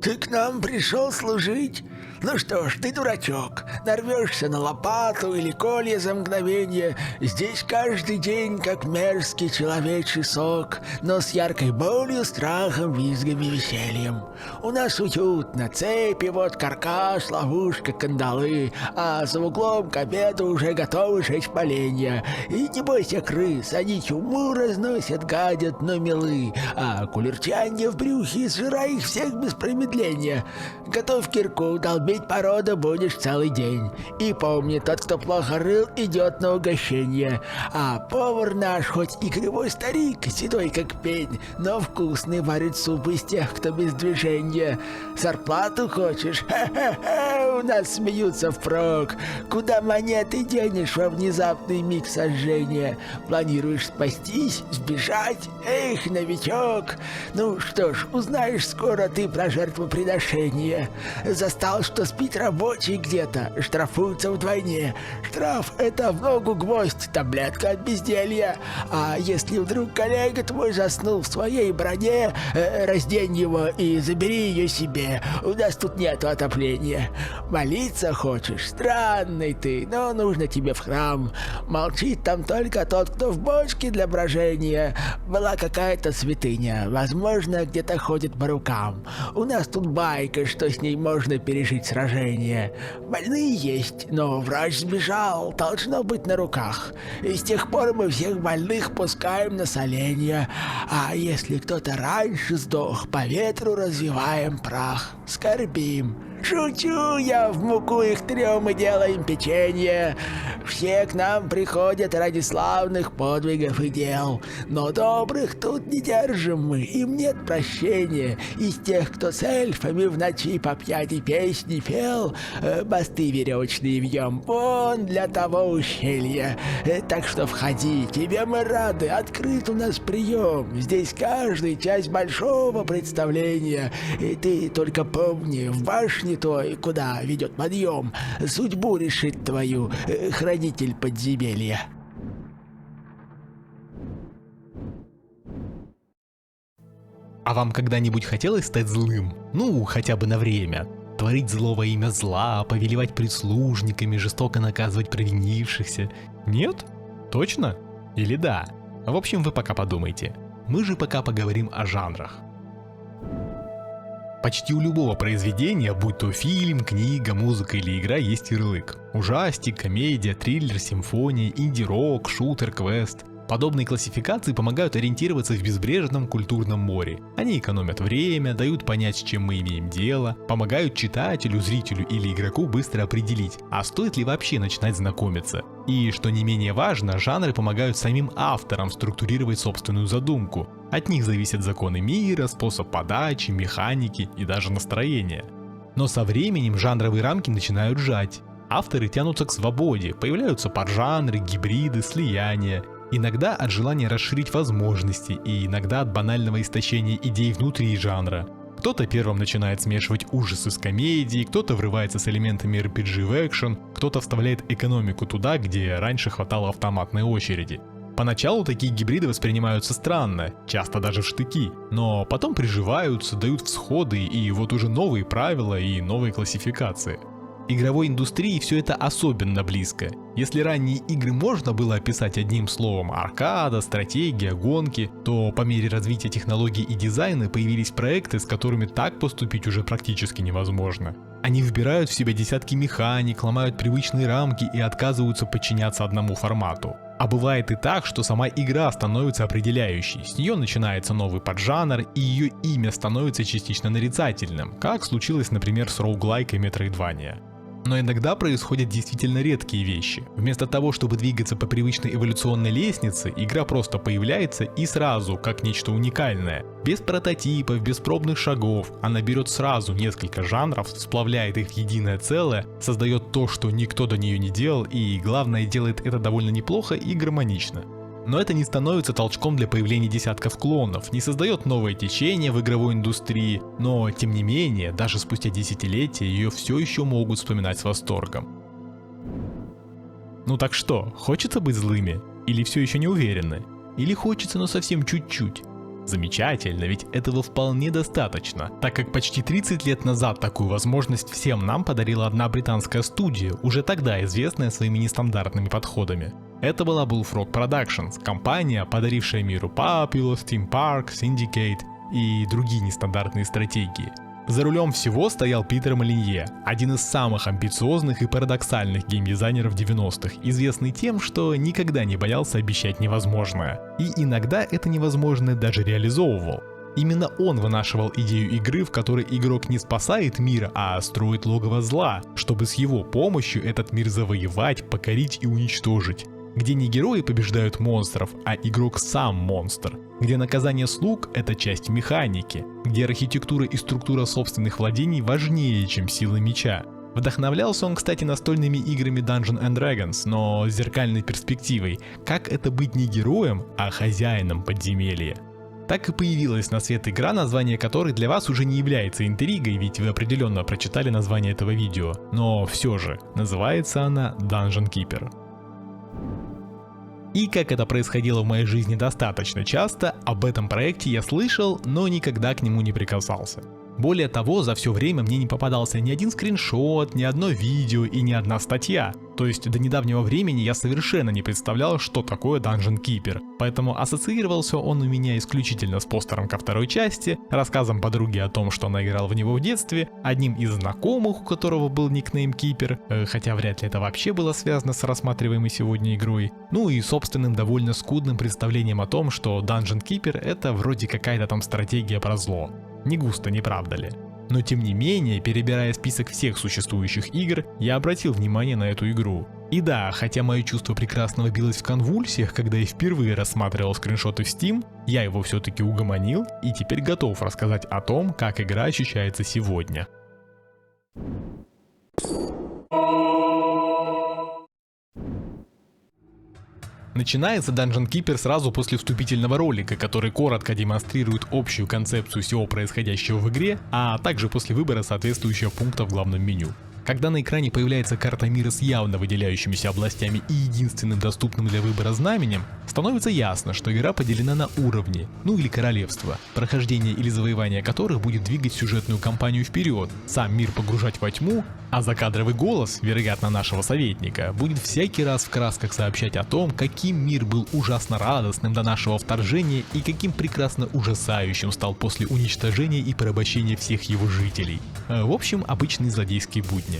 Ты к нам пришел служить? Ну что ж, ты дурачок, нарвешься на лопату или колья за мгновение. Здесь каждый день как мерзкий человечий сок, но с яркой болью, страхом, визгом и весельем. У нас уютно, цепи, вот каркас, ловушка, кандалы, а за углом к обеду уже готовы жечь поленья. И не бойся крыс, они чуму разносят, гадят, но милы, а кулертянье в брюхе, сжирай их всех без промедления. Готовь кирку, долбить порода будешь целый день. И помни, тот, кто плохо рыл, идет на угощение. А повар наш, хоть и кривой старик, седой как пень, но вкусный, варит суп из тех, кто без движения. Зарплату хочешь? Ха-ха-ха, у нас смеются впрок. Куда монеты денешь во внезапный миг сожжения? Планируешь спастись, сбежать? Эх, новичок! Ну что ж, узнаешь скоро ты про жертвоприношение. Застал, что спит рабочий где-то, штрафуются вдвойне. Штраф — это в ногу гвоздь, таблетка от безделья. А если вдруг коллега твой заснул в своей броне, раздень его и забери ее себе. У нас тут нету отопления. Молиться хочешь? Странный ты, но нужно тебе в храм. Молчит там только тот, кто в бочке для брожения. Была какая-то святыня, возможно, где-то ходит по рукам. У нас тут байка, что с ней можно пережить сражение. Больные есть, но врач сбежал, должно быть на руках. И с тех пор мы всех больных пускаем на соление. А если кто-то раньше сдох, по ветру развиваем прах, скорбим. Шучу я, в муку их трем и делаем печенье. Все к нам приходят ради славных подвигов и дел. Но добрых тут не держим мы, им нет прощения. Из тех, кто с эльфами в ночи по пьяни песни пел, мосты веревочные вьем вон для того ущелья. Так что входи, тебе мы рады, открыт у нас прием. Здесь каждая часть большого представления. И ты только помни, в башне той, куда ведет подъем, судьбу решит твою хранитель подземелья. А вам когда-нибудь хотелось стать злым? Ну, хотя бы на время. Творить зло во имя зла, повелевать прислужниками, жестоко наказывать провинившихся? Нет? Точно? Или да? В общем, вы пока подумайте. Мы же пока поговорим о жанрах. Почти у любого произведения, будь то фильм, книга, музыка или игра, есть ярлык. Ужастик, комедия, триллер, симфония, инди-рок, шутер, квест. Подобные классификации помогают ориентироваться в безбрежном культурном море. Они экономят время, дают понять, с чем мы имеем дело, помогают читателю, зрителю или игроку быстро определить, а стоит ли вообще начинать знакомиться. И, что не менее важно, жанры помогают самим авторам структурировать собственную задумку. От них зависят законы мира, способ подачи, механики и даже настроение. Но со временем жанровые рамки начинают сжать. Авторы тянутся к свободе, появляются поджанры, гибриды, слияния. Иногда от желания расширить возможности, и иногда от банального истощения идей внутри жанра. Кто-то первым начинает смешивать ужасы с комедией, кто-то врывается с элементами RPG в экшен, кто-то вставляет экономику туда, где раньше хватало автоматной очереди. Поначалу такие гибриды воспринимаются странно, часто даже в штыки, но потом приживаются, дают всходы и вот уже новые правила и новые классификации. Игровой индустрии все это особенно близко. Если ранние игры можно было описать одним словом аркада, стратегия, гонки, то по мере развития технологий и дизайна появились проекты, с которыми так поступить уже практически невозможно. Они вбирают в себя десятки механик, ломают привычные рамки и отказываются подчиняться одному формату. А бывает и так, что сама игра становится определяющей, с нее начинается новый поджанр и ее имя становится частично нарицательным, как случилось, например, с роуглайк и Metroidvania. Но иногда происходят действительно редкие вещи. Вместо того, чтобы двигаться по привычной эволюционной лестнице, игра просто появляется и сразу, как нечто уникальное. Без прототипов, без пробных шагов, она берет сразу несколько жанров, сплавляет их в единое целое, создает то, что никто до нее не делал, и главное, делает это довольно неплохо и гармонично. Но это не становится толчком для появления десятков клонов, не создает новое течение в игровой индустрии, но тем не менее, даже спустя десятилетия ее все еще могут вспоминать с восторгом. Ну так что, хочется быть злыми? Или все еще не уверены? Или хочется, но совсем чуть-чуть? Замечательно, ведь этого вполне достаточно, так как почти 30 лет назад такую возможность всем нам подарила одна британская студия, уже тогда известная своими нестандартными подходами. Это была Bullfrog Productions, компания, подарившая миру Populous, Theme Park, Syndicate и другие нестандартные стратегии. За рулем всего стоял Питер Молинье, один из самых амбициозных и парадоксальных геймдизайнеров 90-х, известный тем, что никогда не боялся обещать невозможное. И иногда это невозможное даже реализовывал. Именно он вынашивал идею игры, в которой игрок не спасает мир, а строит логово зла, чтобы с его помощью этот мир завоевать, покорить и уничтожить. Где не герои побеждают монстров, а игрок сам монстр. Где наказание слуг — это часть механики. Где архитектура и структура собственных владений важнее, чем сила меча. Вдохновлялся он, кстати, настольными играми Dungeons and Dragons, но с зеркальной перспективой. Как это быть не героем, а хозяином подземелья. Так и появилась на свет игра, название которой для вас уже не является интригой, ведь вы определенно прочитали название этого видео. Но все же, называется она Dungeon Keeper. И как это происходило в моей жизни достаточно часто, об этом проекте я слышал, но никогда к нему не прикасался. Более того, за все время мне не попадался ни один скриншот, ни одно видео и ни одна статья. То есть до недавнего времени я совершенно не представлял, что такое Dungeon Keeper. Поэтому ассоциировался он у меня исключительно с постером ко второй части, рассказом подруги о том, что она играла в него в детстве, одним из знакомых, у которого был никнейм Keeper, хотя вряд ли это вообще было связано с рассматриваемой сегодня игрой, ну и собственным довольно скудным представлением о том, что Dungeon Keeper это вроде какая-то там стратегия про зло. Не густо, не правда ли? Но тем не менее, перебирая список всех существующих игр, я обратил внимание на эту игру. И да, хотя мое чувство прекрасного билось в конвульсиях, когда я впервые рассматривал скриншоты в Steam, я его все-таки угомонил и теперь готов рассказать о том, как игра ощущается сегодня. Начинается Dungeon Keeper сразу после вступительного ролика, который коротко демонстрирует общую концепцию всего происходящего в игре, а также после выбора соответствующего пункта в главном меню. Когда на экране появляется карта мира с явно выделяющимися областями и единственным доступным для выбора знаменем, становится ясно, что игра поделена на уровни, ну или королевства, прохождение или завоевание которых будет двигать сюжетную кампанию вперед, сам мир погружать во тьму, а закадровый голос, вероятно нашего советника, будет всякий раз в красках сообщать о том, каким мир был ужасно радостным до нашего вторжения и каким прекрасно ужасающим стал после уничтожения и порабощения всех его жителей. В общем, обычные злодейские будни.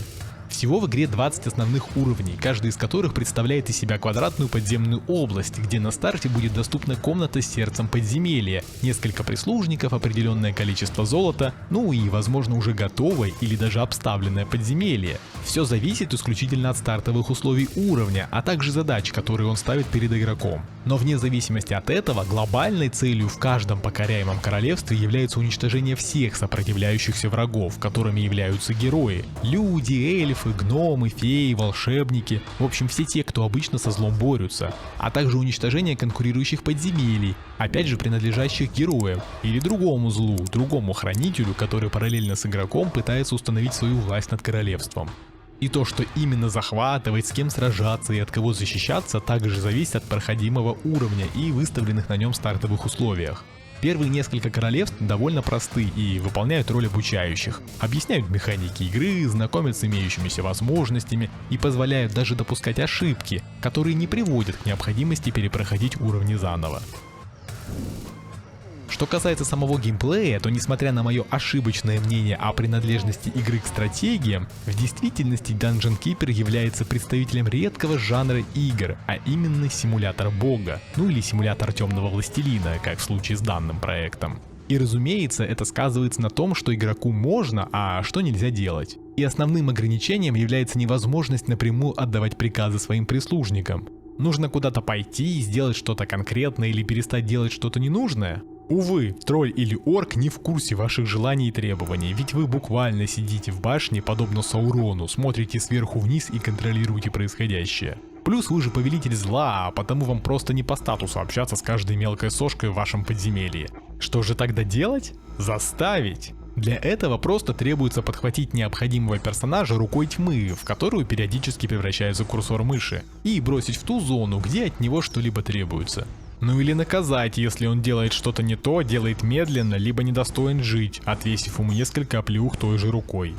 Всего в игре 20 основных уровней, каждый из которых представляет из себя квадратную подземную область, где на старте будет доступна комната с сердцем подземелья, несколько прислужников, определенное количество золота, ну и возможно уже готовое или даже обставленное подземелье. Все зависит исключительно от стартовых условий уровня, а также задач, которые он ставит перед игроком. Но вне зависимости от этого, глобальной целью в каждом покоряемом королевстве является уничтожение всех сопротивляющихся врагов, которыми являются герои. Люди, эльфы, гномы, феи, волшебники, в общем все те, кто обычно со злом борются, а также уничтожение конкурирующих подземелий, опять же принадлежащих героям, или другому злу, другому хранителю, который параллельно с игроком пытается установить свою власть над королевством. И то, что именно захватывать, с кем сражаться и от кого защищаться, также зависит от проходимого уровня и выставленных на нем стартовых условиях. Первые несколько королевств довольно просты и выполняют роль обучающих, объясняют механики игры, знакомят с имеющимися возможностями и позволяют даже допускать ошибки, которые не приводят к необходимости перепроходить уровни заново. Что касается самого геймплея, то несмотря на мое ошибочное мнение о принадлежности игры к стратегиям, в действительности Dungeon Keeper является представителем редкого жанра игр, а именно симулятор бога, ну или симулятор темного властелина, как в случае с данным проектом. И разумеется, это сказывается на том, что игроку можно, а что нельзя делать. И основным ограничением является невозможность напрямую отдавать приказы своим прислужникам. Нужно куда-то пойти, сделать что-то конкретное или перестать делать что-то ненужное? Увы, тролль или орк не в курсе ваших желаний и требований, ведь вы буквально сидите в башне, подобно Саурону, смотрите сверху вниз и контролируете происходящее. Плюс вы же повелитель зла, а потому вам просто не по статусу общаться с каждой мелкой сошкой в вашем подземелье. Что же тогда делать? Заставить! Для этого просто требуется подхватить необходимого персонажа рукой тьмы, в которую периодически превращается курсор мыши, и бросить в ту зону, где от него что-либо требуется. Ну или наказать, если он делает что-то не то, делает медленно, либо недостоин жить, отвесив ему несколько оплеух той же рукой.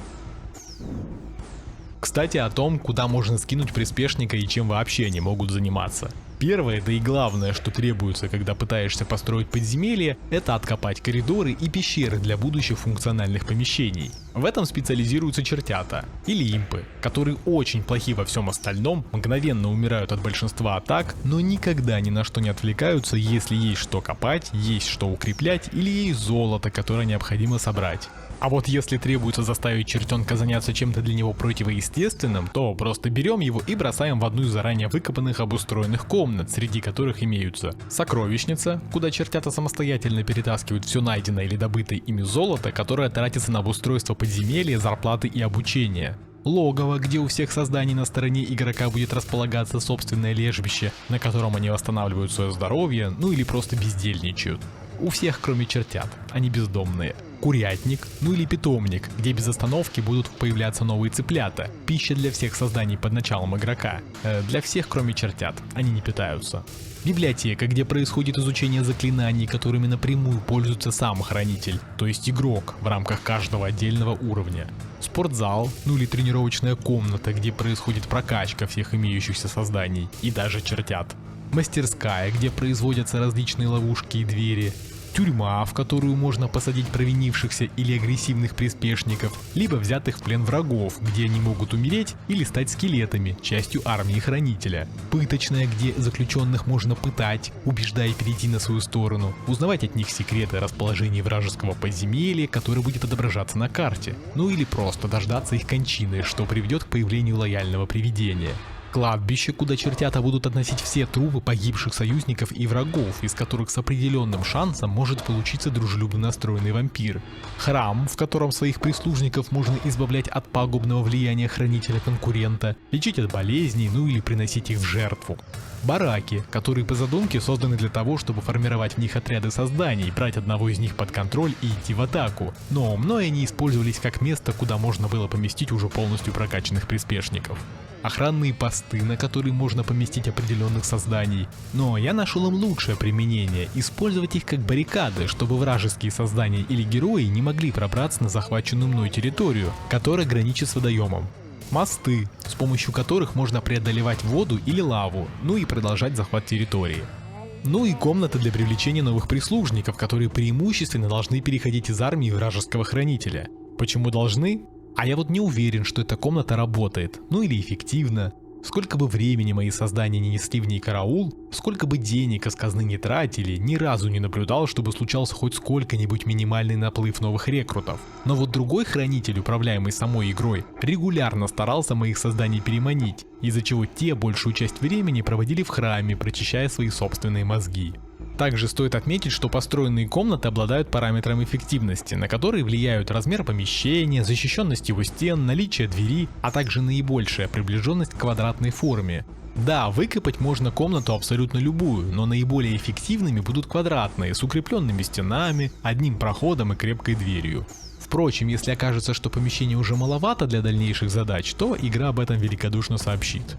Кстати, о том, куда можно скинуть приспешника и чем вообще они могут заниматься. Первое, да и главное, что требуется, когда пытаешься построить подземелье, это откопать коридоры и пещеры для будущих функциональных помещений. В этом специализируются чертята, или импы, которые очень плохи во всем остальном, мгновенно умирают от большинства атак, но никогда ни на что не отвлекаются, если есть что копать, есть что укреплять или есть золото, которое необходимо собрать. А вот если требуется заставить чертенка заняться чем-то для него противоестественным, то просто берем его и бросаем в одну из заранее выкопанных обустроенных комнат, среди которых имеются сокровищница, куда чертята самостоятельно перетаскивают все найденное или добытое ими золото, которое тратится на обустройство подземелья, зарплаты и обучение. Логово, где у всех созданий на стороне игрока будет располагаться собственное лежбище, на котором они восстанавливают свое здоровье, ну или просто бездельничают. У всех, кроме чертят, они бездомные. Курятник, ну или питомник, где без остановки будут появляться новые цыплята. Пища для всех созданий под началом игрока. Для всех, кроме чертят, они не питаются. Библиотека, где происходит изучение заклинаний, которыми напрямую пользуется сам хранитель, то есть игрок в рамках каждого отдельного уровня. Спортзал, ну или тренировочная комната, где происходит прокачка всех имеющихся созданий и даже чертят. Мастерская, где производятся различные ловушки и двери. Тюрьма, в которую можно посадить провинившихся или агрессивных приспешников, либо взятых в плен врагов, где они могут умереть или стать скелетами, частью армии хранителя. Пыточная, где заключенных можно пытать, убеждая перейти на свою сторону, узнавать от них секреты расположения вражеского подземелья, которое будет отображаться на карте, ну или просто дождаться их кончины, что приведет к появлению лояльного привидения. Кладбище, куда чертята будут относить все трупы погибших союзников и врагов, из которых с определенным шансом может получиться дружелюбно настроенный вампир. Храм, в котором своих прислужников можно избавлять от пагубного влияния хранителя-конкурента, лечить от болезней, ну или приносить их в жертву. Бараки, которые по задумке созданы для того, чтобы формировать в них отряды созданий, брать одного из них под контроль и идти в атаку, но мной они использовались как место, куда можно было поместить уже полностью прокачанных приспешников. Охранные посты, на которые можно поместить определенных созданий, но я нашел им лучшее применение – использовать их как баррикады, чтобы вражеские создания или герои не могли пробраться на захваченную мной территорию, которая граничит с водоемом. Мосты, с помощью которых можно преодолевать воду или лаву, ну и продолжать захват территории. Ну и комнаты для привлечения новых прислужников, которые преимущественно должны переходить из армии вражеского хранителя. Почему должны? А я вот не уверен, что эта комната работает, ну или эффективно. Сколько бы времени мои создания не несли в ней караул, сколько бы денег из казны не тратили, ни разу не наблюдал, чтобы случался хоть сколько-нибудь минимальный наплыв новых рекрутов. Но вот другой хранитель, управляемый самой игрой, регулярно старался моих созданий переманить, из-за чего те большую часть времени проводили в храме, прочищая свои собственные мозги. Также стоит отметить, что построенные комнаты обладают параметрами эффективности, на которые влияют размер помещения, защищенность его стен, наличие двери, а также наибольшая приближенность к квадратной форме. Да, выкопать можно комнату абсолютно любую, но наиболее эффективными будут квадратные, с укрепленными стенами, одним проходом и крепкой дверью. Впрочем, если окажется, что помещение уже маловато для дальнейших задач, то игра об этом великодушно сообщит.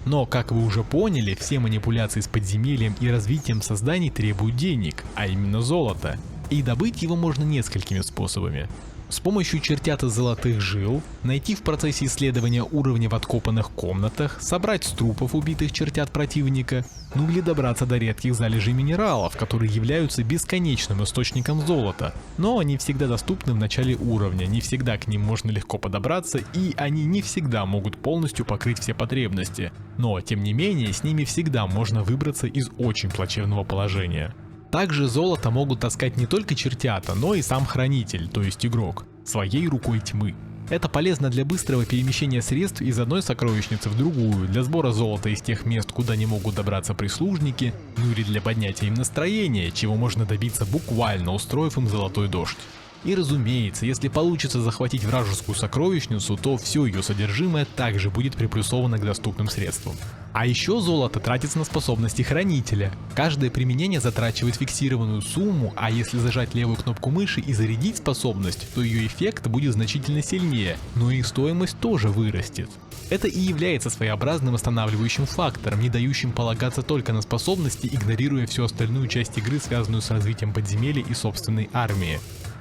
Но, как вы уже поняли, все манипуляции с подземельем и развитием созданий требуют денег, а именно золота. И добыть его можно несколькими способами. С помощью чертят из золотых жил, найти в процессе исследования уровня в откопанных комнатах, собрать с трупов убитых чертят противника, ну или добраться до редких залежей минералов, которые являются бесконечным источником золота, но они всегда доступны в начале уровня, не всегда к ним можно легко подобраться и они не всегда могут полностью покрыть все потребности, но тем не менее с ними всегда можно выбраться из очень плачевного положения. Также золото могут таскать не только чертята, но и сам хранитель, то есть игрок, своей рукой тьмы. Это полезно для быстрого перемещения средств из одной сокровищницы в другую, для сбора золота из тех мест, куда не могут добраться прислужники, ну или для поднятия им настроения, чего можно добиться буквально устроив им золотой дождь. И разумеется, если получится захватить вражескую сокровищницу, то все ее содержимое также будет приплюсовано к доступным средствам. А еще золото тратится на способности хранителя. Каждое применение затрачивает фиксированную сумму, а если зажать левую кнопку мыши и зарядить способность, то ее эффект будет значительно сильнее, но и стоимость тоже вырастет. Это и является своеобразным останавливающим фактором, не дающим полагаться только на способности, игнорируя всю остальную часть игры, связанную с развитием подземелья и собственной армии.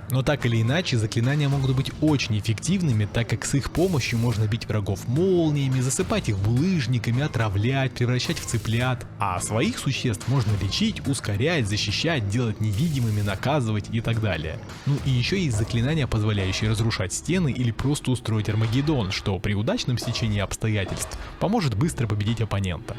Но так или иначе, заклинания могут быть очень эффективными, так как с их помощью можно бить врагов молниями, засыпать их булыжниками, отравлять, превращать в цыплят, а своих существ можно лечить, ускорять, защищать, делать невидимыми, наказывать и так далее. Ну и еще есть заклинания, позволяющие разрушать стены или просто устроить Армагеддон, что при удачном стечении обстоятельств поможет быстро победить оппонента.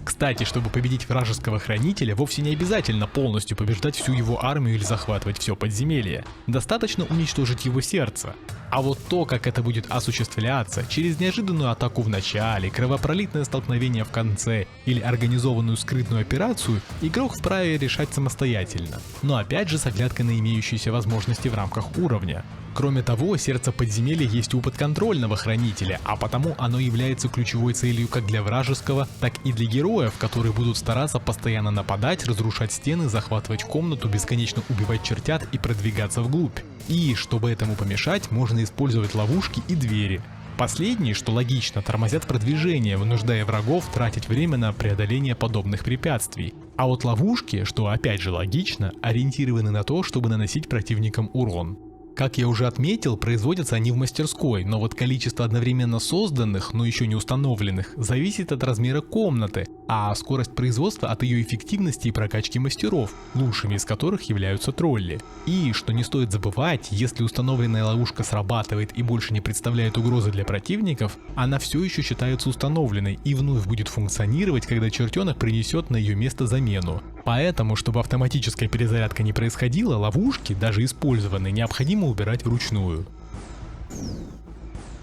Кстати, чтобы победить вражеского хранителя, вовсе не обязательно полностью побеждать всю его армию или захватывать все подземелье. Достаточно уничтожить его сердце. А вот то, как это будет осуществляться, через неожиданную атаку в начале, кровопролитное столкновение в конце или организованную скрытную операцию, игрок вправе решать самостоятельно. Но опять же с оглядкой на имеющиеся возможности в рамках уровня. Кроме того, сердце подземелья есть у подконтрольного хранителя, а потому оно является ключевой целью как для вражеского, так и для героев, которые будут стараться постоянно нападать, разрушать стены, захватывать комнату, бесконечно убивать чертят и продвигаться вглубь. И, чтобы этому помешать, можно использовать ловушки и двери. Последние, что логично, тормозят продвижение, вынуждая врагов тратить время на преодоление подобных препятствий. А вот ловушки, что опять же логично, ориентированы на то, чтобы наносить противникам урон. Как я уже отметил, производятся они в мастерской, но вот количество одновременно созданных, но еще не установленных, зависит от размера комнаты, а скорость производства от ее эффективности и прокачки мастеров, лучшими из которых являются тролли. И, что не стоит забывать, если установленная ловушка срабатывает и больше не представляет угрозы для противников, она все еще считается установленной и вновь будет функционировать, когда чертенок принесет на ее место замену. Поэтому, чтобы автоматическая перезарядка не происходила, ловушки, даже использованные, необходимо убирать вручную.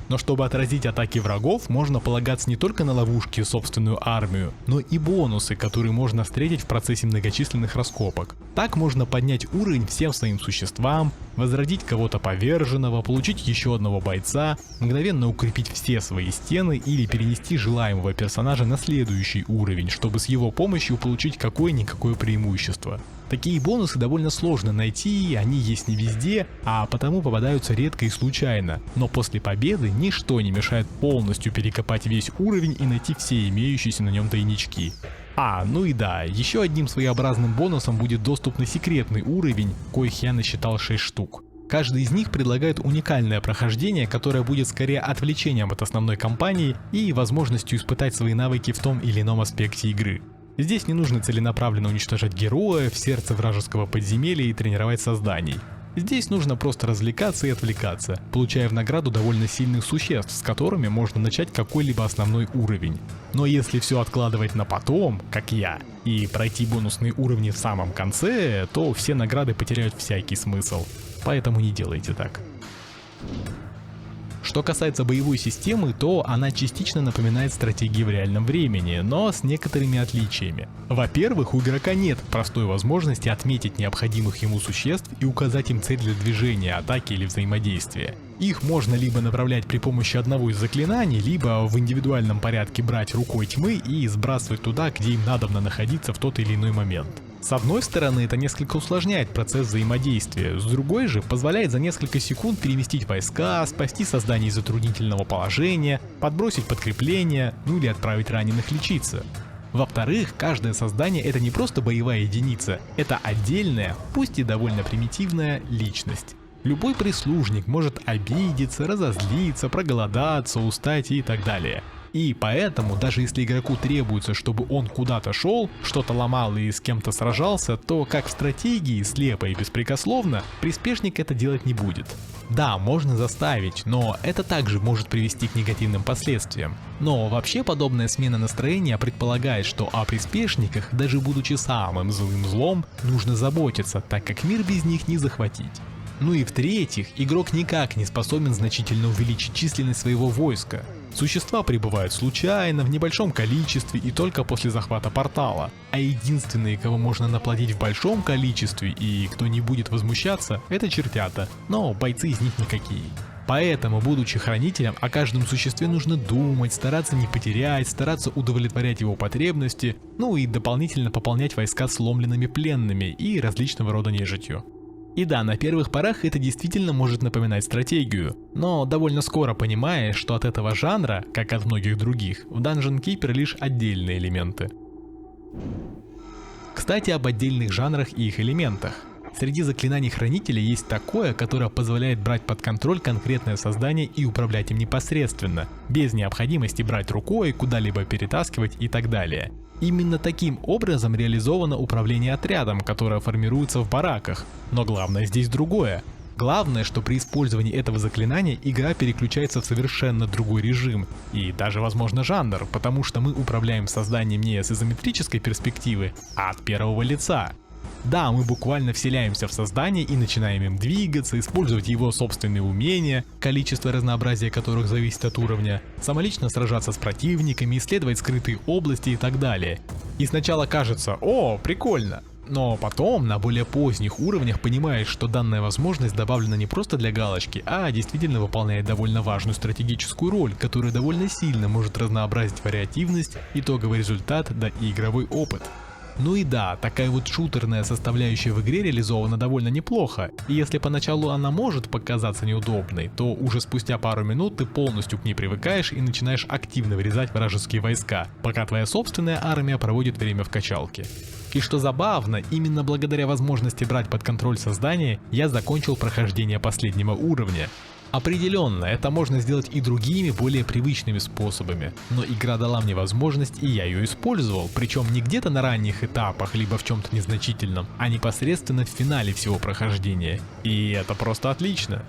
Но чтобы отразить атаки врагов, можно полагаться не только на ловушки и собственную армию, но и бонусы, которые можно встретить в процессе многочисленных раскопок. Так можно поднять уровень всем своим существам, возродить кого-то поверженного, получить еще одного бойца, мгновенно укрепить все свои стены или перенести желаемого персонажа на следующий уровень, чтобы с его помощью получить какое-никакое преимущество. Такие бонусы довольно сложно найти, они есть не везде, а потому попадаются редко и случайно, но после победы ничто не мешает полностью перекопать весь уровень и найти все имеющиеся на нем тайнички. Ну и да, еще одним своеобразным бонусом будет доступ на секретный уровень, коих я насчитал 6 штук. Каждый из них предлагает уникальное прохождение, которое будет скорее отвлечением от основной кампании и возможностью испытать свои навыки в том или ином аспекте игры. Здесь не нужно целенаправленно уничтожать героя в сердце вражеского подземелья и тренировать созданий. Здесь нужно просто развлекаться и отвлекаться, получая в награду довольно сильных существ, с которыми можно начать какой-либо основной уровень. Но если все откладывать на потом, как я, и пройти бонусные уровни в самом конце, то все награды потеряют всякий смысл. Поэтому не делайте так. Что касается боевой системы, то она частично напоминает стратегии в реальном времени, но с некоторыми отличиями. Во-первых, у игрока нет простой возможности отметить необходимых ему существ и указать им цель для движения, атаки или взаимодействия. Их можно либо направлять при помощи одного из заклинаний, либо в индивидуальном порядке брать рукой тьмы и сбрасывать туда, где им надобно находиться в тот или иной момент. С одной стороны, это несколько усложняет процесс взаимодействия, с другой же позволяет за несколько секунд переместить войска, спасти создание из затруднительного положения, подбросить подкрепление, или отправить раненых лечиться. Во-вторых, каждое создание — это не просто боевая единица, это отдельная, пусть и довольно примитивная личность. Любой прислужник может обидеться, разозлиться, проголодаться, устать и так далее. И поэтому, даже если игроку требуется, чтобы он куда-то шел, что-то ломал и с кем-то сражался, то, как в стратегии, слепо и беспрекословно, приспешник это делать не будет. Да, можно заставить, но это также может привести к негативным последствиям. Но вообще подобная смена настроения предполагает, что о приспешниках, даже будучи самым злым злом, нужно заботиться, так как мир без них не захватить. Ну и в-третьих, игрок никак не способен значительно увеличить численность своего войска. Существа прибывают случайно, в небольшом количестве и только после захвата портала. А единственные, кого можно наплодить в большом количестве и кто не будет возмущаться, это чертята, но бойцы из них никакие. Поэтому, будучи хранителем, о каждом существе нужно думать, стараться не потерять, стараться удовлетворять его потребности, и дополнительно пополнять войска сломленными пленными и различного рода нежитью. И да, на первых порах это действительно может напоминать стратегию, но довольно скоро понимаешь, что от этого жанра, как от многих других, в Dungeon Keeper лишь отдельные элементы. Кстати, об отдельных жанрах и их элементах. Среди заклинаний хранителя есть такое, которое позволяет брать под контроль конкретное создание и управлять им непосредственно, без необходимости брать рукой, куда-либо перетаскивать и так далее. Именно таким образом реализовано управление отрядом, которое формируется в бараках. Но главное здесь другое. Главное, что при использовании этого заклинания игра переключается в совершенно другой режим и даже, возможно, жанр, потому что мы управляем созданием не с изометрической перспективы, а от первого лица. Да, мы буквально вселяемся в создание и начинаем им двигаться, использовать его собственные умения, количество разнообразия которых зависит от уровня, самолично сражаться с противниками, исследовать скрытые области и так далее. И сначала кажется: о, прикольно. Но потом, на более поздних уровнях, понимаешь, что данная возможность добавлена не просто для галочки, а действительно выполняет довольно важную стратегическую роль, которая довольно сильно может разнообразить вариативность, итоговый результат да и игровой опыт. Ну и да, такая вот шутерная составляющая в игре реализована довольно неплохо, и если поначалу она может показаться неудобной, то уже спустя пару минут ты полностью к ней привыкаешь и начинаешь активно вырезать вражеские войска, пока твоя собственная армия проводит время в качалке. И что забавно, именно благодаря возможности брать под контроль создание, я закончил прохождение последнего уровня. Определенно, это можно сделать и другими, более привычными способами, но игра дала мне возможность, и я ее использовал, причем не где-то на ранних этапах, либо в чем-то незначительном, а непосредственно в финале всего прохождения. И это просто отлично.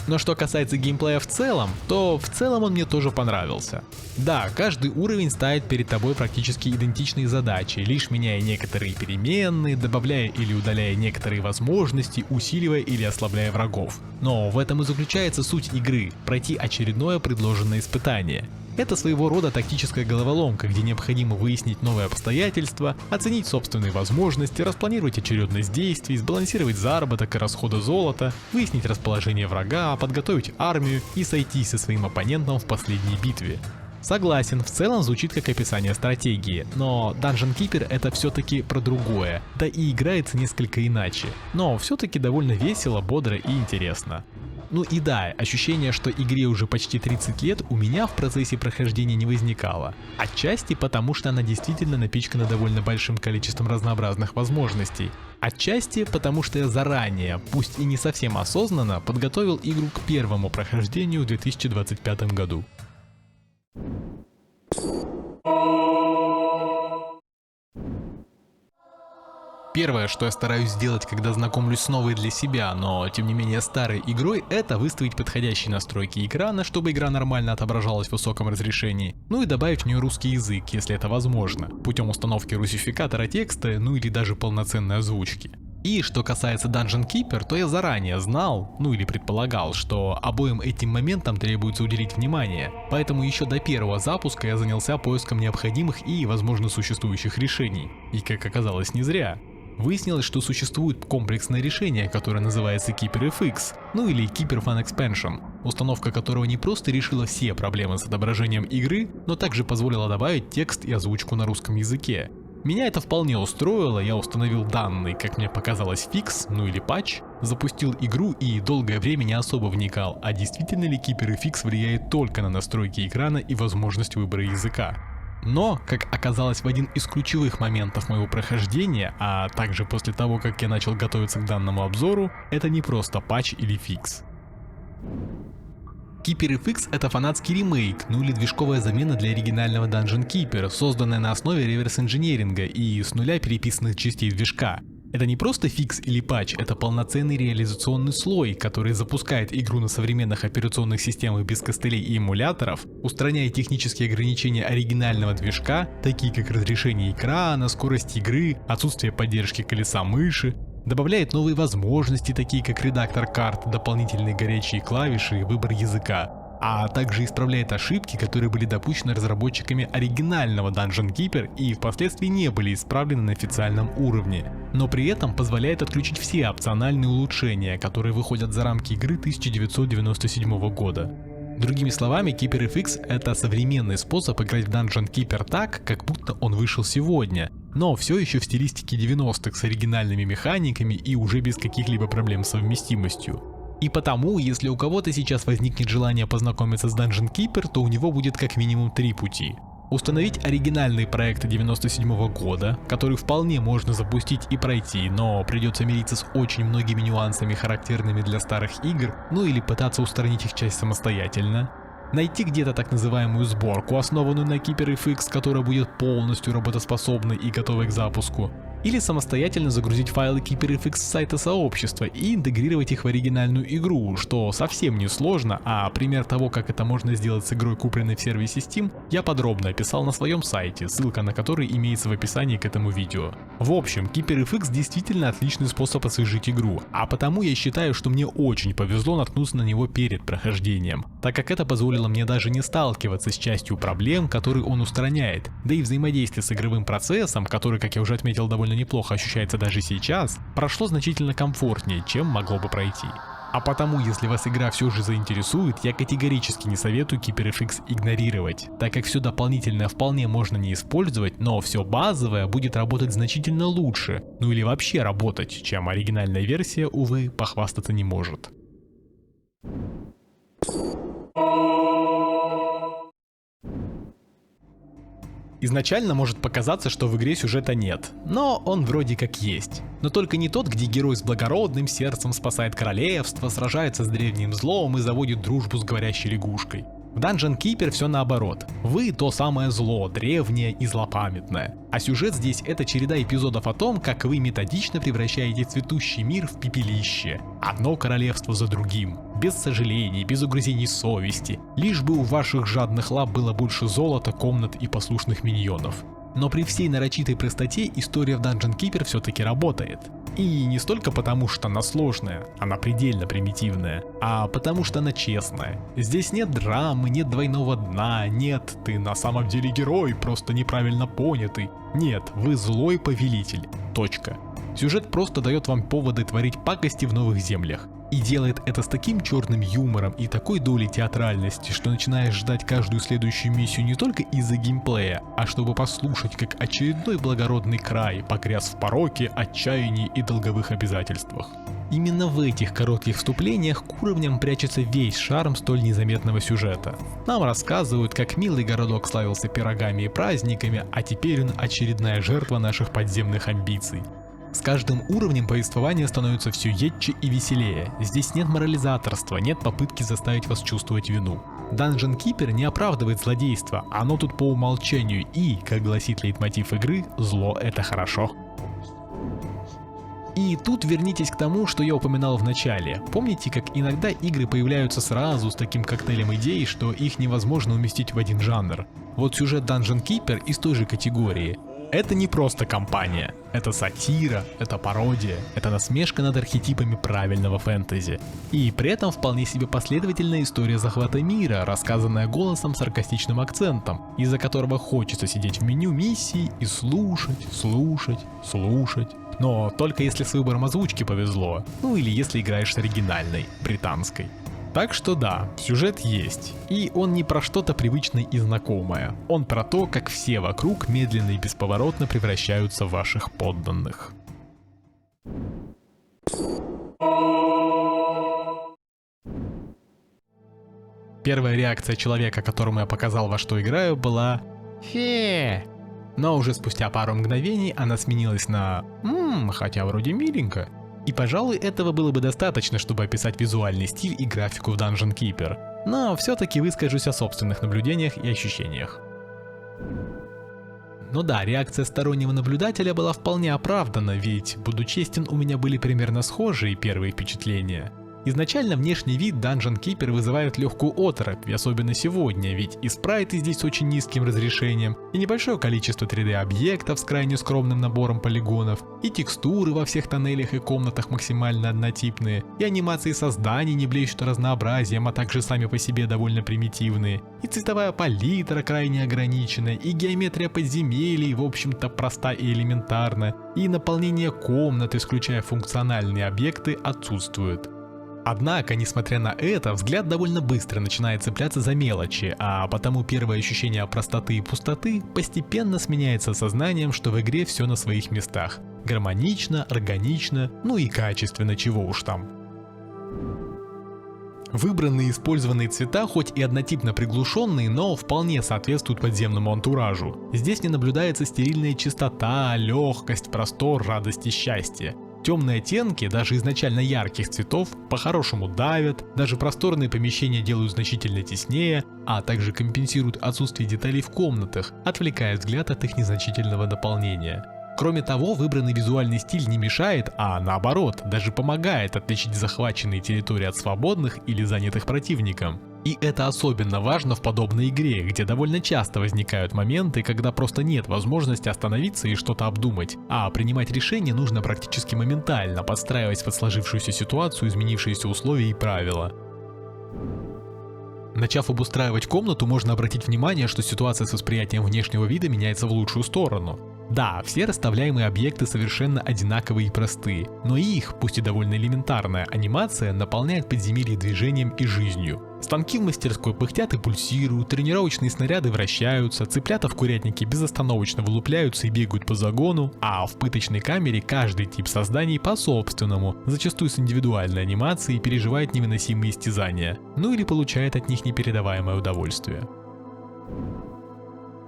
Но что касается геймплея в целом, то в целом он мне тоже понравился. Да, каждый уровень ставит перед тобой практически идентичные задачи, лишь меняя некоторые переменные, добавляя или удаляя некоторые возможности, усиливая или ослабляя врагов. Но в этом и заключается суть игры – пройти очередное предложенное испытание. Это своего рода тактическая головоломка, где необходимо выяснить новые обстоятельства, оценить собственные возможности, распланировать очередность действий, сбалансировать заработок и расходы золота, выяснить расположение врага, подготовить армию и сойтись со своим оппонентом в последней битве. Согласен, в целом звучит как описание стратегии, но Dungeon Keeper это все-таки про другое, да и играется несколько иначе, но все-таки довольно весело, бодро и интересно. Ну и да, ощущение, что игре уже почти 30 лет у меня в процессе прохождения не возникало. Отчасти потому, что она действительно напичкана довольно большим количеством разнообразных возможностей. Отчасти потому, что я заранее, пусть и не совсем осознанно, подготовил игру к первому прохождению в 2025 году. Первое, что я стараюсь сделать, когда знакомлюсь с новой для себя, но тем не менее старой игрой, это выставить подходящие настройки экрана, чтобы игра нормально отображалась в высоком разрешении, ну и добавить в нее русский язык, если это возможно, путем установки русификатора текста, ну или даже полноценной озвучки. И что касается Dungeon Keeper, то я заранее знал, ну или предполагал, что обоим этим моментам требуется уделить внимание, поэтому еще до первого запуска я занялся поиском необходимых и, возможно, существующих решений. И как оказалось, не зря. Выяснилось, что существует комплексное решение, которое называется Keeper FX, ну или Keeper Fan Expansion, установка которого не просто решила все проблемы с отображением игры, но также позволила добавить текст и озвучку на русском языке. Меня это вполне устроило, я установил данный, как мне показалось, фикс, ну или патч, запустил игру и долгое время не особо вникал, а действительно ли Keeper FX влияет только на настройки экрана и возможность выбора языка. Но, как оказалось в один из ключевых моментов моего прохождения, а также после того, как я начал готовиться к данному обзору, это не просто патч или фикс. Keeper FX это фанатский ремейк, ну или движковая замена для оригинального Dungeon Keeper, созданная на основе реверс-инженеринга и с нуля переписанных частей движка. Это не просто фикс или патч, это полноценный реализационный слой, который запускает игру на современных операционных системах без костылей и эмуляторов, устраняя технические ограничения оригинального движка, такие как разрешение экрана, скорость игры, отсутствие поддержки колеса мыши, добавляет новые возможности, такие как редактор карт, дополнительные горячие клавиши и выбор языка, а также исправляет ошибки, которые были допущены разработчиками оригинального Dungeon Keeper и впоследствии не были исправлены на официальном уровне, но при этом позволяет отключить все опциональные улучшения, которые выходят за рамки игры 1997 года. Другими словами, Keeper FX это современный способ играть в Dungeon Keeper так, как будто он вышел сегодня, но все еще в стилистике 90-х с оригинальными механиками и уже без каких-либо проблем с совместимостью. И потому, если у кого-то сейчас возникнет желание познакомиться с Dungeon Keeper, то у него будет как минимум 3 пути. Установить оригинальный проект 97 года, который вполне можно запустить и пройти, но придется мириться с очень многими нюансами, характерными для старых игр, ну или пытаться устранить их часть самостоятельно. Найти где-то так называемую сборку, основанную на KeeperFX, которая будет полностью работоспособной и готовой к запуску. Или самостоятельно загрузить файлы KeeperFX с сайта сообщества и интегрировать их в оригинальную игру, что совсем не сложно, а пример того, как это можно сделать с игрой, купленной в сервисе Steam, я подробно описал на своем сайте, ссылка на который имеется в описании к этому видео. В общем, KeeperFX действительно отличный способ освежить игру, а потому я считаю, что мне очень повезло наткнуться на него перед прохождением, так как это позволило мне даже не сталкиваться с частью проблем, которые он устраняет, да и взаимодействие с игровым процессом, который, как я уже отметил, довольно неплохо ощущается даже сейчас, прошло значительно комфортнее, чем могло бы пройти. А потому, если вас игра все же заинтересует, я категорически не советую KeeperFX игнорировать, так как все дополнительное вполне можно не использовать, но все базовое будет работать значительно лучше, ну или вообще работать, чем оригинальная версия, увы, похвастаться не может. Изначально может показаться, что в игре сюжета нет, но он вроде как есть. Но только не тот, где герой с благородным сердцем спасает королевство, сражается с древним злом и заводит дружбу с говорящей лягушкой. В Dungeon Keeper все наоборот. Вы то самое зло, древнее и злопамятное. А сюжет здесь это череда эпизодов о том, как вы методично превращаете цветущий мир в пепелище. Одно королевство за другим. Без сожалений, без угрызений совести. Лишь бы у ваших жадных лап было больше золота, комнат и послушных миньонов. Но при всей нарочитой простоте история в Dungeon Keeper все-таки работает. И не столько потому, что она сложная, она предельно примитивная, а потому что она честная. Здесь нет драмы, нет двойного дна, нет «ты на самом деле герой, просто неправильно понятый». Нет, вы злой повелитель. Точка. Сюжет просто дает вам поводы творить пакости в новых землях. И делает это с таким черным юмором и такой долей театральности, что начинаешь ждать каждую следующую миссию не только из-за геймплея, а чтобы послушать, как очередной благородный край погряз в пороке, отчаянии и долговых обязательствах. Именно в этих коротких вступлениях к уровням прячется весь шарм столь незаметного сюжета. Нам рассказывают, как милый городок славился пирогами и праздниками, а теперь он очередная жертва наших подземных амбиций. С каждым уровнем повествование становится все едче и веселее. Здесь нет морализаторства, нет попытки заставить вас чувствовать вину. Dungeon Keeper не оправдывает злодейство, оно тут по умолчанию и, как гласит лейтмотив игры, зло это хорошо. И тут вернитесь к тому, что я упоминал в начале. Помните, как иногда игры появляются сразу с таким коктейлем идей, что их невозможно уместить в один жанр? Вот сюжет Dungeon Keeper из той же категории. Это не просто кампания, это сатира, это пародия, это насмешка над архетипами правильного фэнтези. И при этом вполне себе последовательная история захвата мира, рассказанная голосом с саркастичным акцентом, из-за которого хочется сидеть в меню миссии и слушать. Но только если с выбором озвучки повезло, ну или если играешь с оригинальной, британской. Так что да, сюжет есть, и он не про что-то привычное и знакомое, он про то, как все вокруг медленно и бесповоротно превращаются в ваших подданных. Первая реакция человека, которому я показал, во что играю, была «Фе». Но уже спустя пару мгновений она сменилась на хотя вроде миленько». И пожалуй, этого было бы достаточно, чтобы описать визуальный стиль и графику в Dungeon Keeper, но все-таки выскажусь о собственных наблюдениях и ощущениях. Ну да, реакция стороннего наблюдателя была вполне оправдана, ведь, буду честен, у меня были примерно схожие первые впечатления. Изначально внешний вид Dungeon Keeper вызывает легкую оторопь, особенно сегодня, ведь и спрайты здесь с очень низким разрешением, и небольшое количество 3D объектов с крайне скромным набором полигонов, и текстуры во всех тоннелях и комнатах максимально однотипные, и анимации созданий не блещут разнообразием, а также сами по себе довольно примитивные, и цветовая палитра крайне ограниченная, и геометрия подземелий в общем-то проста и элементарна, и наполнение комнат, исключая функциональные объекты, отсутствует. Однако, несмотря на это, взгляд довольно быстро начинает цепляться за мелочи, а потому первое ощущение простоты и пустоты постепенно сменяется сознанием, что в игре все на своих местах. Гармонично, органично, ну и качественно, чего уж там. Выбранные и использованные цвета хоть и однотипно приглушенные, но вполне соответствуют подземному антуражу. Здесь не наблюдается стерильная чистота, легкость, простор, радость и счастье. Темные оттенки, даже изначально ярких цветов, по-хорошему давят, даже просторные помещения делают значительно теснее, а также компенсируют отсутствие деталей в комнатах, отвлекая взгляд от их незначительного наполнения. Кроме того, выбранный визуальный стиль не мешает, а наоборот, даже помогает отличить захваченные территории от свободных или занятых противником. И это особенно важно в подобной игре, где довольно часто возникают моменты, когда просто нет возможности остановиться и что-то обдумать, а принимать решения нужно практически моментально, подстраиваясь под сложившуюся ситуацию, изменившиеся условия и правила. Начав обустраивать комнату, можно обратить внимание, что ситуация с восприятием внешнего вида меняется в лучшую сторону. Да, все расставляемые объекты совершенно одинаковые и простые, но их, пусть и довольно элементарная анимация, наполняет подземелье движением и жизнью. Станки в мастерской пыхтят и пульсируют, тренировочные снаряды вращаются, цыплята в курятнике безостановочно вылупляются и бегают по загону, а в пыточной камере каждый тип созданий по-собственному, зачастую с индивидуальной анимацией, переживает невыносимые истязания, ну или получает от них непередаваемое удовольствие.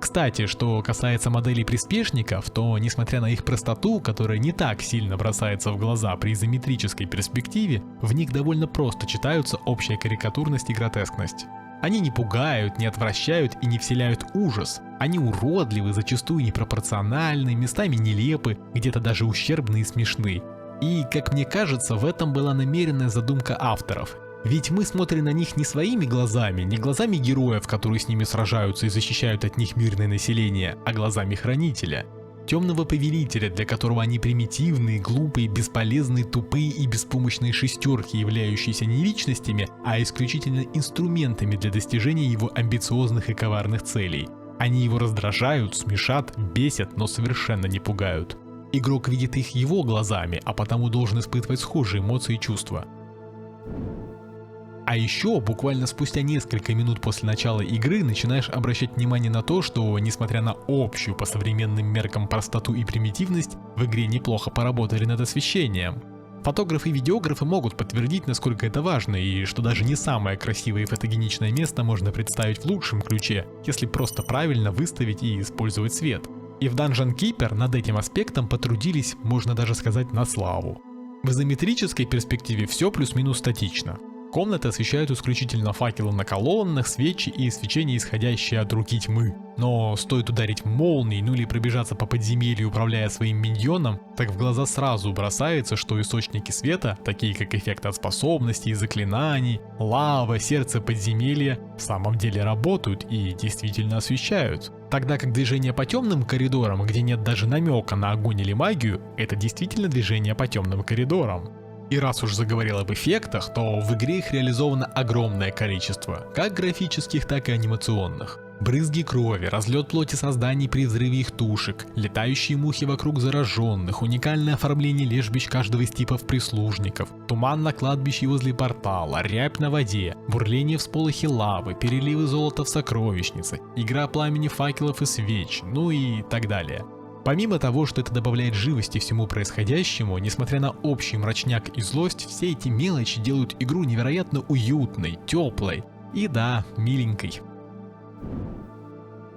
Кстати, что касается моделей приспешников, то несмотря на их простоту, которая не так сильно бросается в глаза при изометрической перспективе, в них довольно просто читаются общая карикатурность и гротескность. Они не пугают, не отвращают и не вселяют ужас. Они уродливы, зачастую непропорциональны, местами нелепы, где-то даже ущербны и смешны. И, как мне кажется, в этом была намеренная задумка авторов. Ведь мы смотрим на них не своими глазами, не глазами героев, которые с ними сражаются и защищают от них мирное население, а глазами хранителя. Темного повелителя, для которого они примитивные, глупые, бесполезные, тупые и беспомощные шестерки, являющиеся не личностями, а исключительно инструментами для достижения его амбициозных и коварных целей. Они его раздражают, смешат, бесят, но совершенно не пугают. Игрок видит их его глазами, а потому должен испытывать схожие эмоции и чувства. А еще, буквально спустя несколько минут после начала игры начинаешь обращать внимание на то, что, несмотря на общую по современным меркам простоту и примитивность, в игре неплохо поработали над освещением. Фотографы и видеографы могут подтвердить, насколько это важно, и что даже не самое красивое и фотогеничное место можно представить в лучшем ключе, если просто правильно выставить и использовать свет. И в Dungeon Keeper над этим аспектом потрудились, можно даже сказать, на славу. В изометрической перспективе все плюс-минус статично. Комнаты освещают исключительно факелом на колоннах, свечи и свечение, исходящее от руки тьмы. Но стоит ударить молнией, ну или пробежаться по подземелью, управляя своим миньоном, так в глаза сразу бросается, что источники света, такие как эффект от способностей, заклинаний, лава, сердце подземелья, в самом деле работают и действительно освещают. Тогда как движение по темным коридорам, где нет даже намека на огонь или магию, это действительно движение по темным коридорам. И раз уж заговорил об эффектах, то в игре их реализовано огромное количество, как графических, так и анимационных. Брызги крови, разлет плоти созданий при взрыве их тушек, летающие мухи вокруг зараженных, уникальное оформление лежбищ каждого из типов прислужников, туман на кладбище возле портала, рябь на воде, бурление всполохи лавы, переливы золота в сокровищнице, игра пламени факелов и свеч, ну и так далее. Помимо того, что это добавляет живости всему происходящему, несмотря на общий мрачняк и злость, все эти мелочи делают игру невероятно уютной, теплой и, да, миленькой.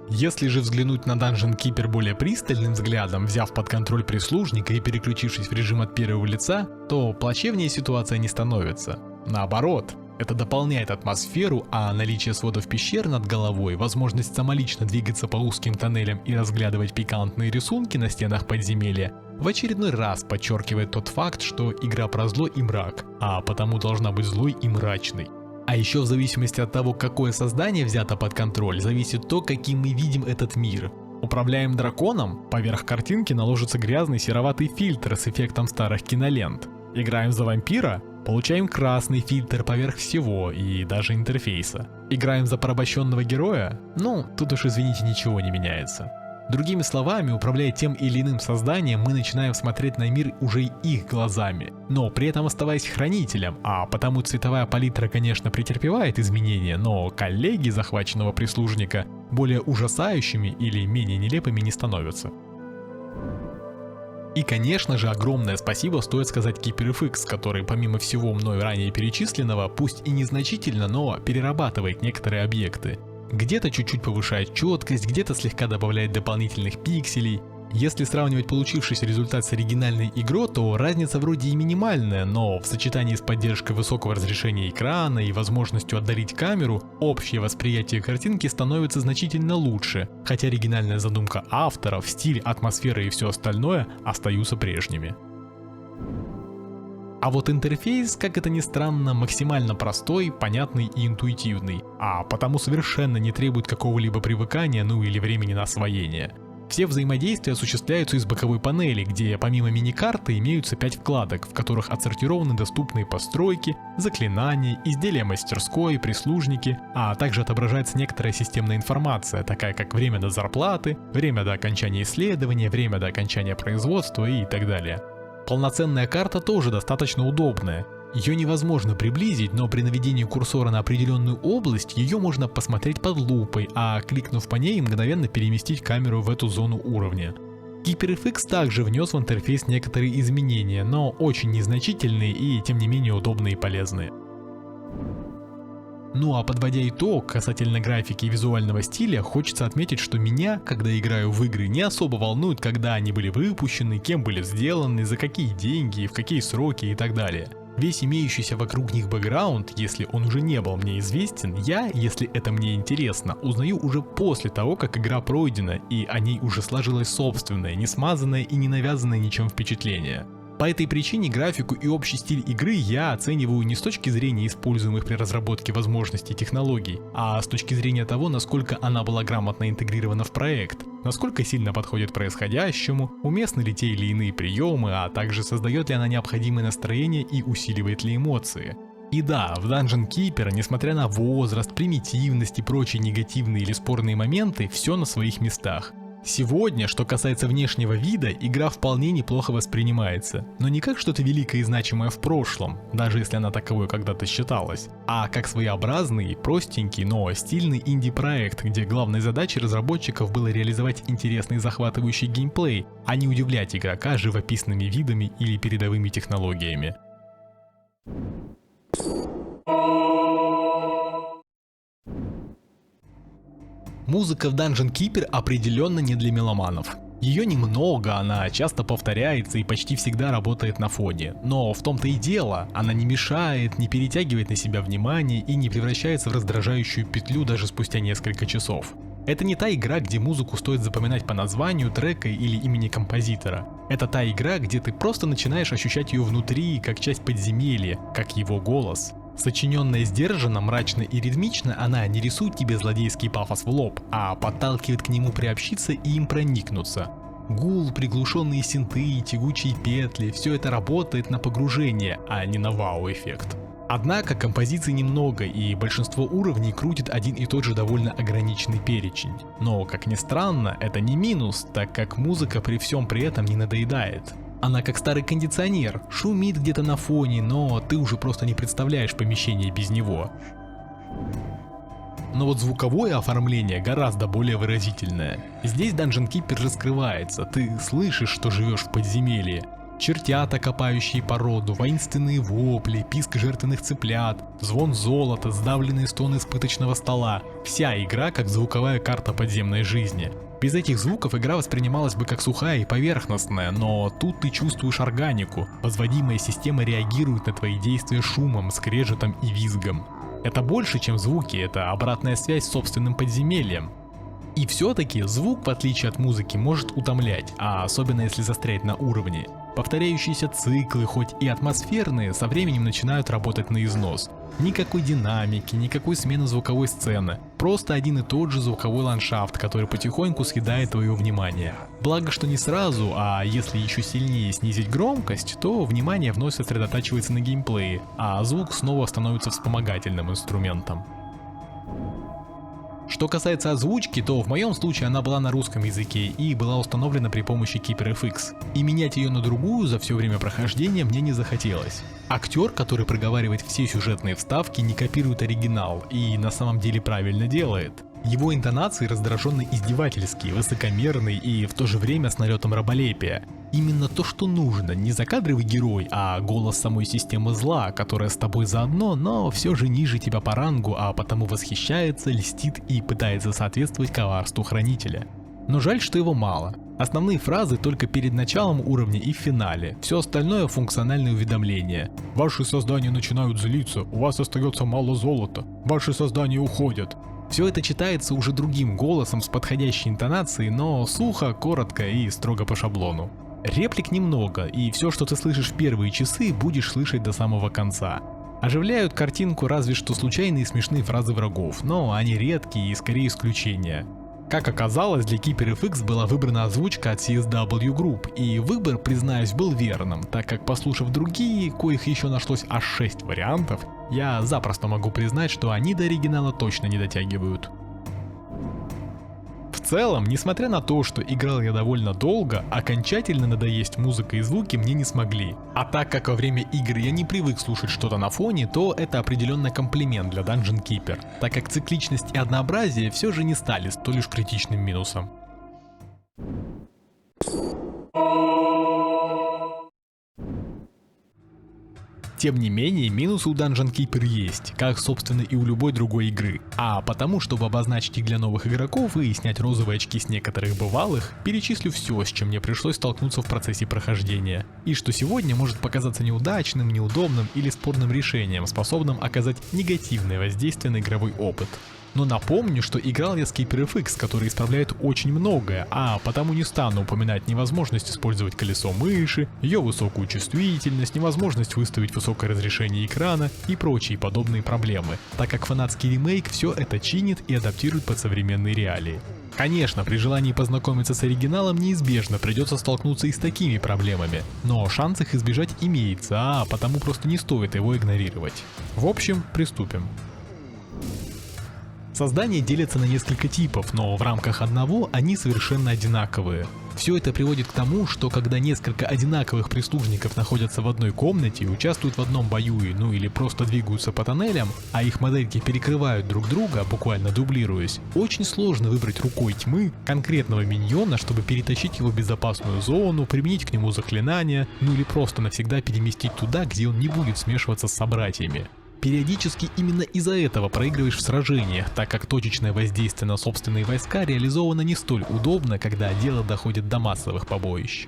Если же взглянуть на Dungeon Keeper более пристальным взглядом, взяв под контроль прислужника и переключившись в режим от первого лица, то плачевнее ситуация не становится. Наоборот, это дополняет атмосферу, а наличие сводов пещер над головой, возможность самолично двигаться по узким тоннелям и разглядывать пикантные рисунки на стенах подземелья в очередной раз подчеркивает тот факт, что игра про зло и мрак, а потому должна быть злой и мрачной. А еще в зависимости от того, какое создание взято под контроль, зависит то, каким мы видим этот мир. Управляем драконом, поверх картинки наложится грязный сероватый фильтр с эффектом старых кинолент. Играем за вампира, получаем красный фильтр поверх всего и даже интерфейса. Играем за порабощенного героя? Ну, тут уж извините, ничего не меняется. Другими словами, управляя тем или иным созданием, мы начинаем смотреть на мир уже их глазами, но при этом оставаясь хранителем, а потому цветовая палитра, конечно, претерпевает изменения, но коллеги захваченного прислужника более ужасающими или менее нелепыми не становятся. И, конечно же, огромное спасибо стоит сказать KeeperFX, который, помимо всего мною ранее перечисленного, пусть и незначительно, но перерабатывает некоторые объекты. Где-то чуть-чуть повышает четкость, где-то слегка добавляет дополнительных пикселей. Если сравнивать получившийся результат с оригинальной игрой, то разница вроде и минимальная, но в сочетании с поддержкой высокого разрешения экрана и возможностью отдалить камеру, общее восприятие картинки становится значительно лучше, хотя оригинальная задумка авторов, стиль, атмосфера и все остальное остаются прежними. А вот интерфейс, как это ни странно, максимально простой, понятный и интуитивный, а потому совершенно не требует какого-либо привыкания, ну или времени на освоение. Все взаимодействия осуществляются из боковой панели, где помимо миникарты имеются 5 вкладок, в которых отсортированы доступные постройки, заклинания, изделия мастерской, прислужники, а также отображается некоторая системная информация, такая как время до зарплаты, время до окончания исследования, время до окончания производства и так далее. Полноценная карта тоже достаточно удобная. Ее невозможно приблизить, но при наведении курсора на определенную область ее можно посмотреть под лупой, а кликнув по ней, мгновенно переместить камеру в эту зону уровня. KeeperFX также внес в интерфейс некоторые изменения, но очень незначительные и тем не менее удобные и полезные. Ну а подводя итог касательно графики и визуального стиля, хочется отметить, что меня, когда играю в игры, не особо волнует, когда они были выпущены, кем были сделаны, за какие деньги, в какие сроки и так далее. Весь имеющийся вокруг них бэкграунд, если он уже не был мне известен, я, если это мне интересно, узнаю уже после того, как игра пройдена, и о ней уже сложилось собственное, не смазанное и не навязанное ничем впечатление. По этой причине графику и общий стиль игры я оцениваю не с точки зрения используемых при разработке возможностей технологий, а с точки зрения того, насколько она была грамотно интегрирована в проект, насколько сильно подходит происходящему, уместны ли те или иные приемы, а также создает ли она необходимое настроение и усиливает ли эмоции. И да, в Dungeon Keeper, несмотря на возраст, примитивность и прочие негативные или спорные моменты, все на своих местах. Сегодня, что касается внешнего вида, игра вполне неплохо воспринимается, но не как что-то великое и значимое в прошлом, даже если она таковой когда-то считалась, а как своеобразный, простенький, но стильный инди-проект, где главной задачей разработчиков было реализовать интересный и захватывающий геймплей, а не удивлять игрока живописными видами или передовыми технологиями. Музыка в Dungeon Keeper определенно не для меломанов. Ее немного, она часто повторяется и почти всегда работает на фоне. Но в том-то и дело, она не мешает, не перетягивает на себя внимание и не превращается в раздражающую петлю даже спустя несколько часов. Это не та игра, где музыку стоит запоминать по названию трека или имени композитора. Это та игра, где ты просто начинаешь ощущать ее внутри, как часть подземелья, как его голос. Сочиненная сдержанно, мрачно и ритмично, она не рисует тебе злодейский пафос в лоб, а подталкивает к нему приобщиться и им проникнуться. Гул, приглушенные синты, тягучие петли – все это работает на погружение, а не на вау-эффект. Однако композиций немного, и большинство уровней крутит один и тот же довольно ограниченный перечень. Но, как ни странно, это не минус, так как музыка при всем при этом не надоедает. Она как старый кондиционер, шумит где-то на фоне, но ты уже просто не представляешь помещение без него. Но вот звуковое оформление гораздо более выразительное. Здесь Dungeon Keeper раскрывается, ты слышишь, что живешь в подземелье. Чертята, копающие породу, воинственные вопли, писк жертвенных цыплят, звон золота, сдавленные стоны с пыточного стола. Вся игра как звуковая карта подземной жизни. Без этих звуков игра воспринималась бы как сухая и поверхностная, но тут ты чувствуешь органику. Возводимая система реагирует на твои действия шумом, скрежетом и визгом. Это больше, чем звуки, это обратная связь с собственным подземельем. И все-таки звук, в отличие от музыки, может утомлять, а особенно если застрять на уровне. Повторяющиеся циклы, хоть и атмосферные, со временем начинают работать на износ. Никакой динамики, никакой смены звуковой сцены. Просто один и тот же звуковой ландшафт, который потихоньку съедает твое внимание. Благо, что не сразу, а если еще сильнее снизить громкость, то внимание вновь сосредотачивается на геймплее, а звук снова становится вспомогательным инструментом. Что касается озвучки, то в моем случае она была на русском языке и была установлена при помощи Keeper FX. И менять ее на другую за все время прохождения мне не захотелось. Актер, который проговаривает все сюжетные вставки, не копирует оригинал и на самом деле правильно делает. Его интонации раздраженно-издевательские, высокомерные и в то же время с налетом раболепия. Именно то, что нужно, не закадровый герой, а голос самой системы зла, которая с тобой заодно, но все же ниже тебя по рангу, а потому восхищается, льстит и пытается соответствовать коварству хранителя. Но жаль, что его мало. Основные фразы только перед началом уровня и в финале, все остальное функциональные уведомления. Ваши создания начинают злиться, у вас остается мало золота, ваши создания уходят. Все это читается уже другим голосом с подходящей интонацией, но сухо, коротко и строго по шаблону. Реплик немного, и все, что ты слышишь в первые часы, будешь слышать до самого конца. Оживляют картинку разве что случайные смешные фразы врагов, но они редкие и скорее исключения. Как оказалось, для Keeper FX была выбрана озвучка от CSW Group, и выбор, признаюсь, был верным, так как, послушав другие, коих еще нашлось аж 6 вариантов, я запросто могу признать, что они до оригинала точно не дотягивают. В целом, несмотря на то, что играл я довольно долго, окончательно надоесть музыка и звуки мне не смогли. А так как во время игр я не привык слушать что-то на фоне, то это определенный комплимент для Dungeon Keeper, так как цикличность и однообразие все же не стали столь уж критичным минусом. Тем не менее, минусы у Dungeon Keeper есть, как собственно и у любой другой игры. А потому, чтобы обозначить их для новых игроков и снять розовые очки с некоторых бывалых, перечислю все, с чем мне пришлось столкнуться в процессе прохождения. И что сегодня может показаться неудачным, неудобным или спорным решением, способным оказать негативное воздействие на игровой опыт. Но напомню, что играл я с Keeper FX, который исправляет очень многое, а потому не стану упоминать невозможность использовать колесо мыши, ее высокую чувствительность, невозможность выставить высокое разрешение экрана и прочие подобные проблемы, так как фанатский ремейк все это чинит и адаптирует под современные реалии. Конечно, при желании познакомиться с оригиналом неизбежно придется столкнуться и с такими проблемами, но шанс их избежать имеется, а потому просто не стоит его игнорировать. В общем, приступим. Создания делятся на несколько типов, но в рамках одного они совершенно одинаковые. Все это приводит к тому, что когда несколько одинаковых прислужников находятся в одной комнате и участвуют в одном бою, ну или просто двигаются по тоннелям, а их модельки перекрывают друг друга, буквально дублируясь, очень сложно выбрать рукой тьмы конкретного миньона, чтобы перетащить его в безопасную зону, применить к нему заклинания, ну или просто навсегда переместить туда, где он не будет смешиваться с собратьями. Периодически именно из-за этого проигрываешь в сражениях, так как точечное воздействие на собственные войска реализовано не столь удобно, когда дело доходит до массовых побоищ.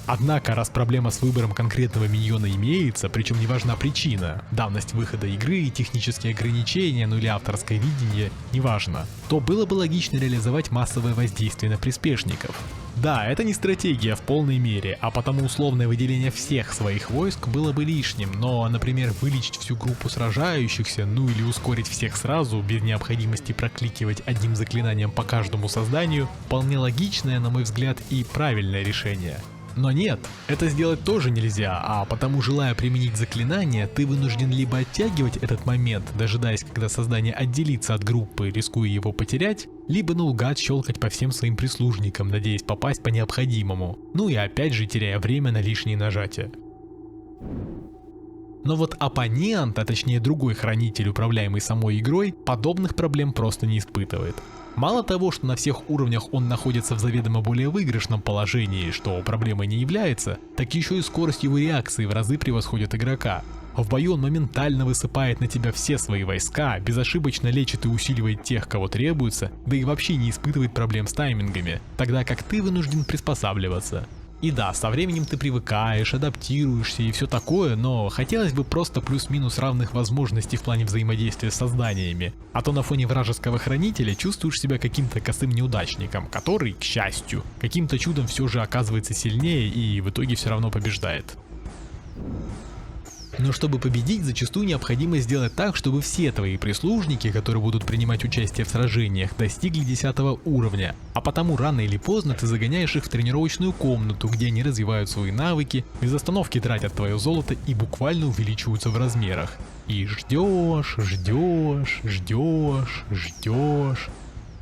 Однако, раз проблема с выбором конкретного миньона имеется, причем не важна причина, давность выхода игры, технические ограничения, ну или авторское видение, неважно, то было бы логично реализовать массовое воздействие на приспешников. Да, это не стратегия в полной мере, а потому условное выделение всех своих войск было бы лишним, но, например, вылечить всю группу сражающихся, ну или ускорить всех сразу, без необходимости прокликивать одним заклинанием по каждому созданию, вполне логичное, на мой взгляд, и правильное решение. Но нет, это сделать тоже нельзя, а потому, желая применить заклинание, ты вынужден либо оттягивать этот момент, дожидаясь, когда создание отделится от группы, рискуя его потерять, либо наугад щелкать по всем своим прислужникам, надеясь попасть по необходимому, ну и опять же теряя время на лишние нажатия. Но вот оппонент, а точнее другой хранитель, управляемый самой игрой, подобных проблем просто не испытывает. Мало того, что на всех уровнях он находится в заведомо более выигрышном положении, что проблемой не является, так еще и скорость его реакции в разы превосходит игрока. В бою он моментально высыпает на тебя все свои войска, безошибочно лечит и усиливает тех, кого требуется, да и вообще не испытывает проблем с таймингами, тогда как ты вынужден приспосабливаться. И да, со временем ты привыкаешь, адаптируешься и все такое, но хотелось бы просто плюс-минус равных возможностей в плане взаимодействия с созданиями. А то на фоне вражеского хранителя чувствуешь себя каким-то косым неудачником, который, к счастью, каким-то чудом все же оказывается сильнее и в итоге все равно побеждает. Но чтобы победить, зачастую необходимо сделать так, чтобы все твои прислужники, которые будут принимать участие в сражениях, достигли 10 уровня. А потому рано или поздно ты загоняешь их в тренировочную комнату, где они развивают свои навыки, без остановки тратят твое золото и буквально увеличиваются в размерах. И ждешь.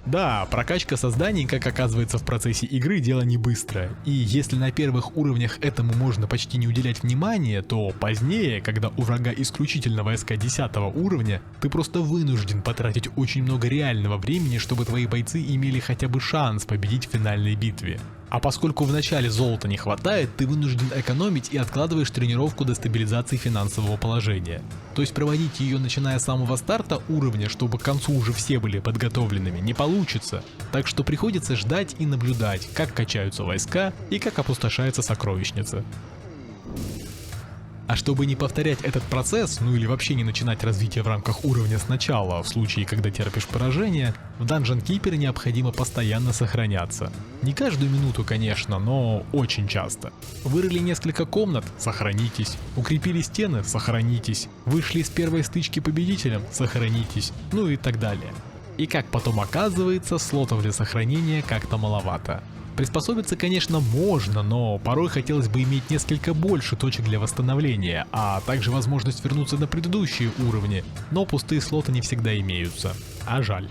Да, прокачка созданий, как оказывается в процессе игры, дело не быстрое. И если на первых уровнях этому можно почти не уделять внимания, то позднее, когда у врага исключительно войска 10 уровня, ты просто вынужден потратить очень много реального времени, чтобы твои бойцы имели хотя бы шанс победить в финальной битве. А поскольку в начале золота не хватает, ты вынужден экономить и откладываешь тренировку до стабилизации финансового положения. То есть проводить ее начиная с самого старта уровня, чтобы к концу уже все были подготовленными, не получится. Так что приходится ждать и наблюдать, как качаются войска и как опустошается сокровищница. А чтобы не повторять этот процесс, ну или вообще не начинать развитие в рамках уровня сначала, в случае, когда терпишь поражение, в Dungeon Keeper необходимо постоянно сохраняться. Не каждую минуту, конечно, но очень часто. Вырыли несколько комнат – сохранитесь. Укрепили стены – сохранитесь. Вышли из первой стычки победителем – сохранитесь. Ну и так далее. И как потом оказывается, слотов для сохранения как-то маловато. Приспособиться, конечно, можно, но порой хотелось бы иметь несколько больше точек для восстановления, а также возможность вернуться на предыдущие уровни, но пустые слоты не всегда имеются, а жаль.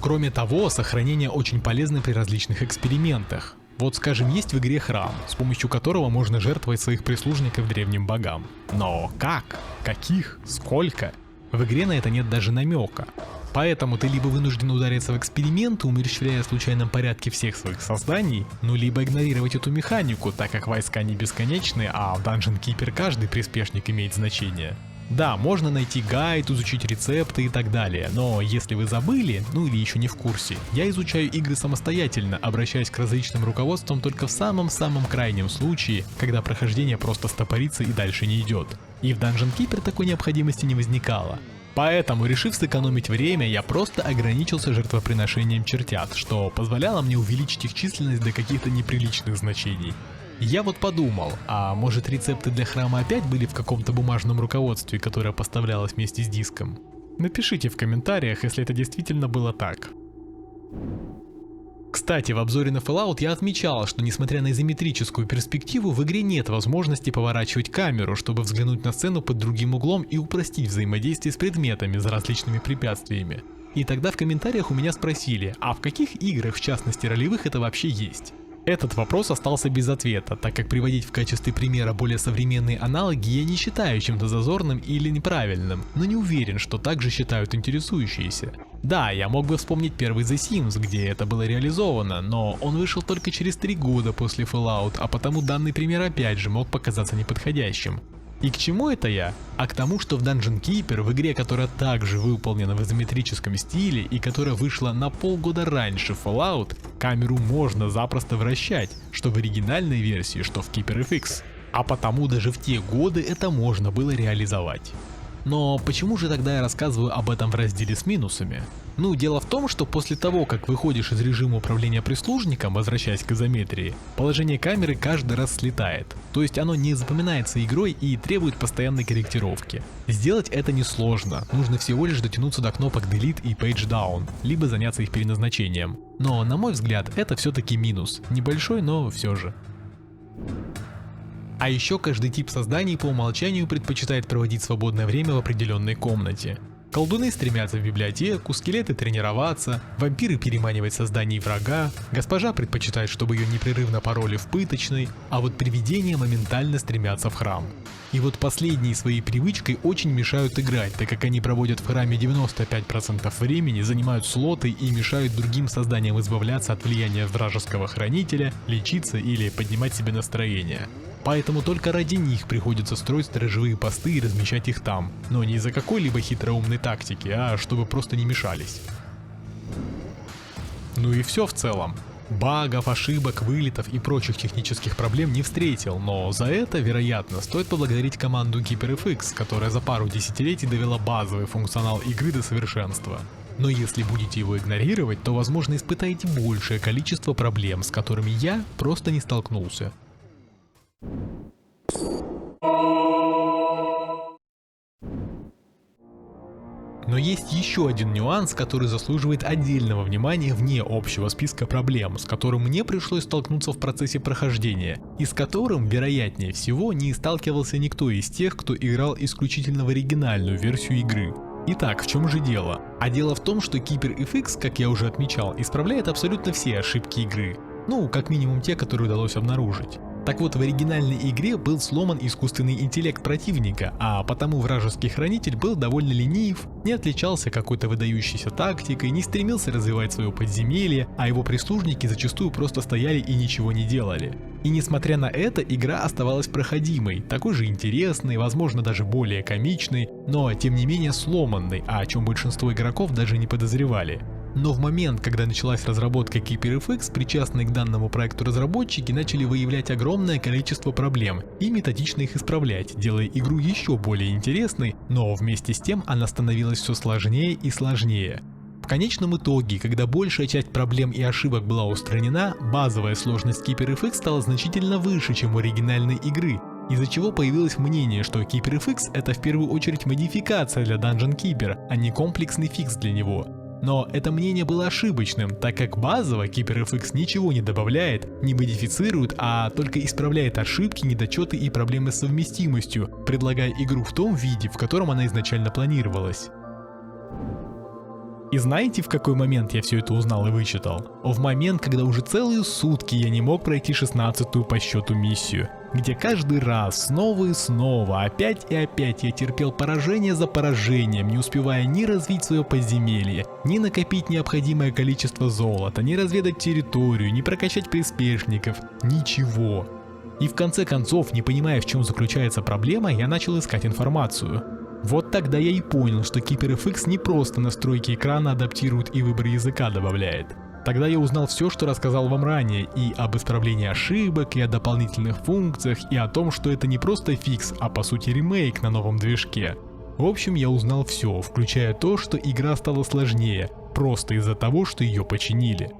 Кроме того, сохранение очень полезно при различных экспериментах. Вот скажем, есть в игре храм, с помощью которого можно жертвовать своих прислужников древним богам. Но как? Каких? Сколько? В игре на это нет даже намека. Поэтому ты либо вынужден удариться в эксперименты, умерщвляя в случайном порядке всех своих созданий, ну либо игнорировать эту механику, так как войска не бесконечны, а в Dungeon Keeper каждый приспешник имеет значение. Да, можно найти гайд, изучить рецепты и так далее, но если вы забыли, ну или еще не в курсе, я изучаю игры самостоятельно, обращаясь к различным руководствам только в самом-самом крайнем случае, когда прохождение просто стопорится и дальше не идет. И в Dungeon Keeper такой необходимости не возникало. Поэтому, решив сэкономить время, я просто ограничился жертвоприношением чертят, что позволяло мне увеличить их численность до каких-то неприличных значений. Я вот подумал, а может рецепты для храма опять были в каком-то бумажном руководстве, которое поставлялось вместе с диском? Напишите в комментариях, если это действительно было так. Кстати, в обзоре на Fallout я отмечал, что несмотря на изометрическую перспективу, в игре нет возможности поворачивать камеру, чтобы взглянуть на сцену под другим углом и упростить взаимодействие с предметами за различными препятствиями. И тогда в комментариях у меня спросили, а в каких играх, в частности ролевых, это вообще есть? Этот вопрос остался без ответа, так как приводить в качестве примера более современные аналоги я не считаю чем-то зазорным или неправильным, но не уверен, что так же считают интересующиеся. Да, я мог бы вспомнить первый The Sims, где это было реализовано, но он вышел только через 3 года после Fallout, а потому данный пример опять же мог показаться неподходящим. И к чему это я? А к тому, что в Dungeon Keeper, в игре, которая также выполнена в изометрическом стиле и которая вышла на полгода раньше Fallout, камеру можно запросто вращать, что в оригинальной версии, что в Keeper FX. А потому даже в те годы это можно было реализовать. Но почему же тогда я рассказываю об этом в разделе с минусами? Ну, дело в том, что после того, как выходишь из режима управления прислужником, возвращаясь к изометрии, положение камеры каждый раз слетает. То есть оно не запоминается игрой и требует постоянной корректировки. Сделать это несложно, нужно всего лишь дотянуться до кнопок Delete и Page Down, либо заняться их переназначением. Но, на мой взгляд, это все-таки минус. Небольшой, но все же. А еще каждый тип созданий по умолчанию предпочитает проводить свободное время в определенной комнате. Колдуны стремятся в библиотеку, скелеты тренироваться, вампиры переманивать созданий врага, госпожа предпочитает, чтобы ее непрерывно пороли в пыточной, а вот привидения моментально стремятся в храм. И вот последние своей привычкой очень мешают играть, так как они проводят в храме 95% времени, занимают слоты и мешают другим созданиям избавляться от влияния вражеского хранителя, лечиться или поднимать себе настроение. Поэтому только ради них приходится строить сторожевые посты и размещать их там, но не из-за какой-либо хитроумной тактики, а чтобы просто не мешались. Ну и все в целом. Багов, ошибок, вылетов и прочих технических проблем не встретил, но за это, вероятно, стоит поблагодарить команду Keeper FX, которая за пару десятилетий довела базовый функционал игры до совершенства. Но если будете его игнорировать, то возможно испытаете большее количество проблем, с которыми я просто не столкнулся. Но есть еще один нюанс, который заслуживает отдельного внимания вне общего списка проблем, с которым мне пришлось столкнуться в процессе прохождения, и с которым, вероятнее всего, не сталкивался никто из тех, кто играл исключительно в оригинальную версию игры. Итак, в чем же дело? А дело в том, что Keeper FX, как я уже отмечал, исправляет абсолютно все ошибки игры. Ну, как минимум те, которые удалось обнаружить. Так вот, в оригинальной игре был сломан искусственный интеллект противника, а потому вражеский хранитель был довольно ленив, не отличался какой-то выдающейся тактикой, не стремился развивать свое подземелье, а его прислужники зачастую просто стояли и ничего не делали. И несмотря на это, игра оставалась проходимой, такой же интересной, возможно даже более комичной, но тем не менее сломанной, о чем большинство игроков даже не подозревали. Но в момент, когда началась разработка Keeper FX, причастные к данному проекту разработчики начали выявлять огромное количество проблем и методично их исправлять, делая игру еще более интересной, но вместе с тем она становилась все сложнее и сложнее. В конечном итоге, когда большая часть проблем и ошибок была устранена, базовая сложность Keeper FX стала значительно выше, чем у оригинальной игры, из-за чего появилось мнение, что Keeper FX это в первую очередь модификация для Dungeon Keeper, а не комплексный фикс для него. Но это мнение было ошибочным, так как базово Keeper FX ничего не добавляет, не модифицирует, а только исправляет ошибки, недочеты и проблемы с совместимостью, предлагая игру в том виде, в котором она изначально планировалась. И знаете, в какой момент я все это узнал и вычитал? В момент, когда уже целые сутки я не мог пройти 16-ю по счету миссию, где каждый раз снова и снова, опять и опять я терпел поражение за поражением, не успевая ни развить свое подземелье, ни накопить необходимое количество золота, ни разведать территорию, ни прокачать приспешников, ничего. И в конце концов, не понимая, в чем заключается проблема, я начал искать информацию. Вот тогда я и понял, что Keeper FX не просто настройки экрана адаптирует и выбор языка добавляет. Тогда я узнал все, что рассказал вам ранее, и об исправлении ошибок, и о дополнительных функциях, и о том, что это не просто фикс, а по сути ремейк на новом движке. В общем, я узнал все, включая то, что игра стала сложнее, просто из-за того, что ее починили.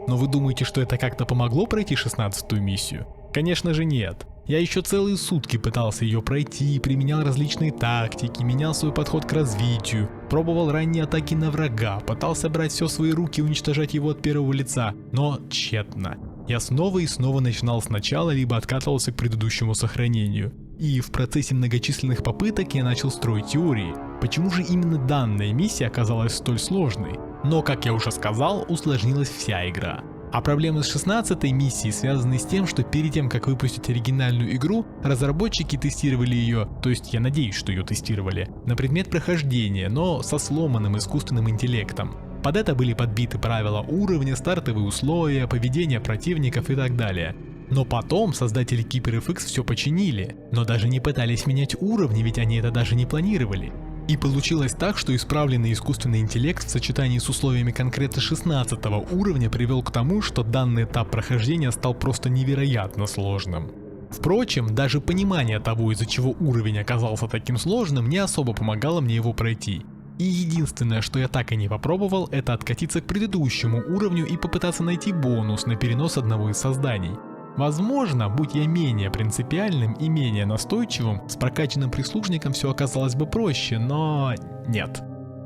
Но вы думаете, что это как-то помогло пройти 16-ю миссию? Конечно же нет. Я еще целые сутки пытался ее пройти, применял различные тактики, менял свой подход к развитию, пробовал ранние атаки на врага, пытался брать все в свои руки и уничтожать его от первого лица, но тщетно. Я снова и снова начинал сначала, либо откатывался к предыдущему сохранению. И в процессе многочисленных попыток я начал строить теории, почему же именно данная миссия оказалась столь сложной. Но, как я уже сказал, усложнилась вся игра. А проблемы с 16-й миссией связаны с тем, что перед тем, как выпустить оригинальную игру, разработчики тестировали ее, то есть я надеюсь, что ее тестировали, на предмет прохождения, но со сломанным искусственным интеллектом. Под это были подбиты правила уровня, стартовые условия, поведение противников и так далее. Но потом создатели Keeper FX все починили, но даже не пытались менять уровни, ведь они это даже не планировали. И получилось так, что исправленный искусственный интеллект в сочетании с условиями конкретно 16 уровня привел к тому, что данный этап прохождения стал просто невероятно сложным. Впрочем, даже понимание того, из-за чего уровень оказался таким сложным, не особо помогало мне его пройти. И единственное, что я так и не попробовал, это откатиться к предыдущему уровню и попытаться найти бонус на перенос одного из созданий. Возможно, будь я менее принципиальным и менее настойчивым, с прокачанным прислужником все оказалось бы проще, но нет.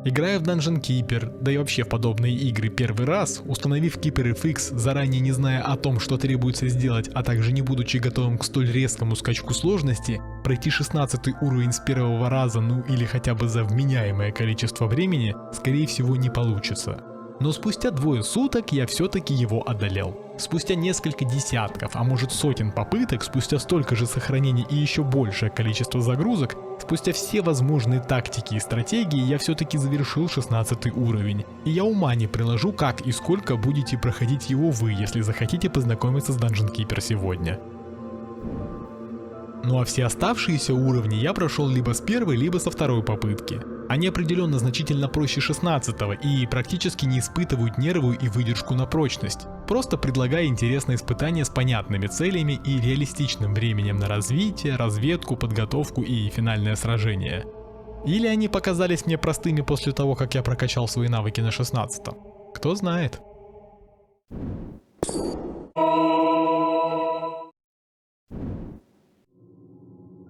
Играя в Dungeon Keeper, да и вообще в подобные игры первый раз, установив Keeper FX, заранее не зная о том, что требуется сделать, а также не будучи готовым к столь резкому скачку сложности, пройти 16 уровень с первого раза, ну или хотя бы за вменяемое количество времени, скорее всего не получится. Но спустя 2 суток я все-таки его одолел. Спустя несколько десятков, а может сотен попыток, спустя столько же сохранений и еще большее количество загрузок, спустя все возможные тактики и стратегии, я все-таки завершил 16 уровень. И я ума не приложу, как и сколько будете проходить его вы, если захотите познакомиться с Dungeon Keeper сегодня. Ну а все оставшиеся уровни я прошел либо с первой, либо со второй попытки. Они определенно значительно проще 16-го и практически не испытывают нервную и выдержку на прочность, просто предлагая интересные испытания с понятными целями и реалистичным временем на развитие, разведку, подготовку и финальное сражение. Или они показались мне простыми после того, как я прокачал свои навыки на 16-м. Кто знает.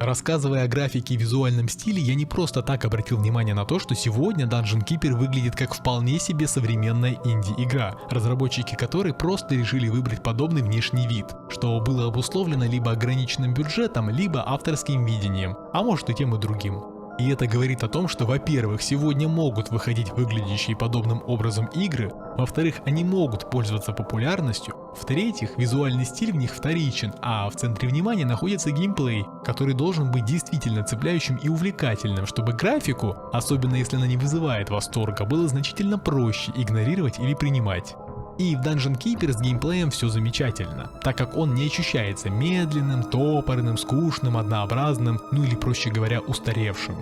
Рассказывая о графике и визуальном стиле, я не просто так обратил внимание на то, что сегодня Dungeon Keeper выглядит как вполне себе современная инди-игра, разработчики которой просто решили выбрать подобный внешний вид, что было обусловлено либо ограниченным бюджетом, либо авторским видением, а может и тем и другим. И это говорит о том, что, во-первых, сегодня могут выходить выглядящие подобным образом игры, во-вторых, они могут пользоваться популярностью, в-третьих, визуальный стиль в них вторичен, а в центре внимания находится геймплей, который должен быть действительно цепляющим и увлекательным, чтобы графику, особенно если она не вызывает восторга, было значительно проще игнорировать или принимать. И в Dungeon Keeper с геймплеем все замечательно, так как он не ощущается медленным, топорным, скучным, однообразным, ну или проще говоря, устаревшим.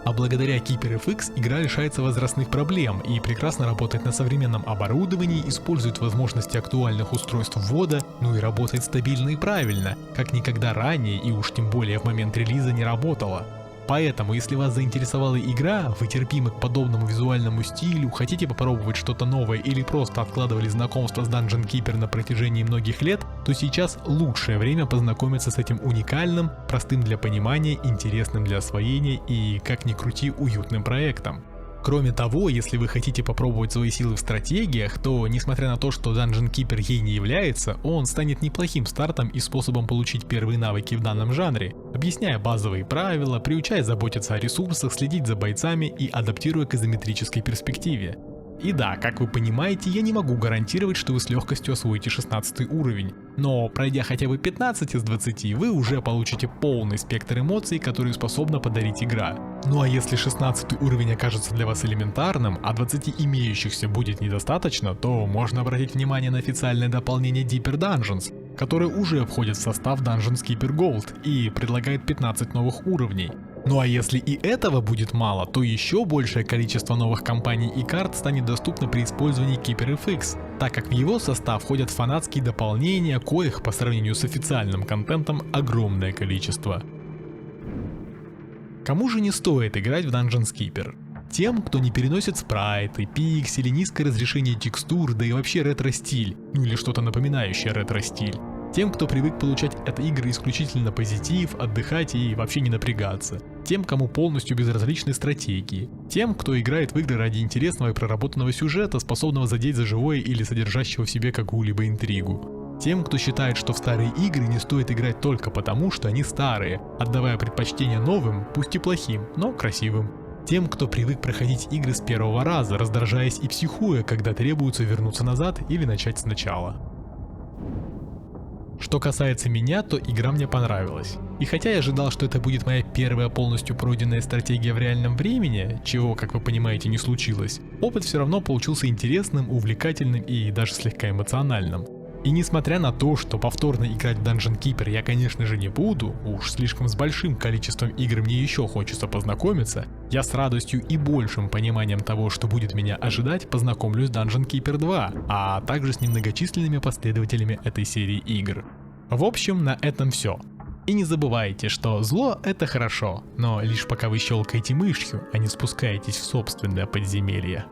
А благодаря Keeper FX игра лишается возрастных проблем и прекрасно работает на современном оборудовании, использует возможности актуальных устройств ввода, ну и работает стабильно и правильно, как никогда ранее и уж тем более в момент релиза не работала. Поэтому, если вас заинтересовала игра, вы терпимы к подобному визуальному стилю, хотите попробовать что-то новое или просто откладывали знакомство с Dungeon Keeper на протяжении многих лет, то сейчас лучшее время познакомиться с этим уникальным, простым для понимания, интересным для освоения и, как ни крути, уютным проектом. Кроме того, если вы хотите попробовать свои силы в стратегиях, то, несмотря на то, что Dungeon Keeper ей не является, он станет неплохим стартом и способом получить первые навыки в данном жанре, объясняя базовые правила, приучая заботиться о ресурсах, следить за бойцами и адаптируя к изометрической перспективе. И да, как вы понимаете, я не могу гарантировать, что вы с легкостью освоите 16 уровень, но пройдя хотя бы 15 из 20, вы уже получите полный спектр эмоций, которые способна подарить игра. Ну а если 16 уровень окажется для вас элементарным, а 20 имеющихся будет недостаточно, то можно обратить внимание на официальное дополнение Deeper Dungeons, которое уже входит в состав Dungeon Keeper Gold и предлагает 15 новых уровней. Ну а если и этого будет мало, то еще большее количество новых компаний и карт станет доступно при использовании Keeper FX, так как в его состав входят фанатские дополнения, коих по сравнению с официальным контентом огромное количество. Кому же не стоит играть в Dungeon Keeper? Тем, кто не переносит спрайты, пиксели, низкое разрешение текстур, да и вообще ретро-стиль, ну или что-то напоминающее ретро-стиль. Тем, кто привык получать от игры исключительно позитив, отдыхать и вообще не напрягаться. Тем, кому полностью безразличны стратегии. Тем, кто играет в игры ради интересного и проработанного сюжета, способного задеть за живое или содержащего в себе какую-либо интригу. Тем, кто считает, что в старые игры не стоит играть только потому, что они старые, отдавая предпочтение новым, пусть и плохим, но красивым. Тем, кто привык проходить игры с первого раза, раздражаясь и психуя, когда требуется вернуться назад или начать сначала. Что касается меня, то игра мне понравилась. И хотя я ожидал, что это будет моя первая полностью пройденная стратегия в реальном времени, чего, как вы понимаете, не случилось, опыт все равно получился интересным, увлекательным и даже слегка эмоциональным. И несмотря на то, что повторно играть в Dungeon Keeper я, конечно же, не буду, уж слишком с большим количеством игр мне еще хочется познакомиться, я с радостью и большим пониманием того, что будет меня ожидать, познакомлюсь с Dungeon Keeper 2, а также с немногочисленными последователями этой серии игр. В общем, на этом все. И не забывайте, что зло — это хорошо, но лишь пока вы щелкаете мышью, а не спускаетесь в собственное подземелье.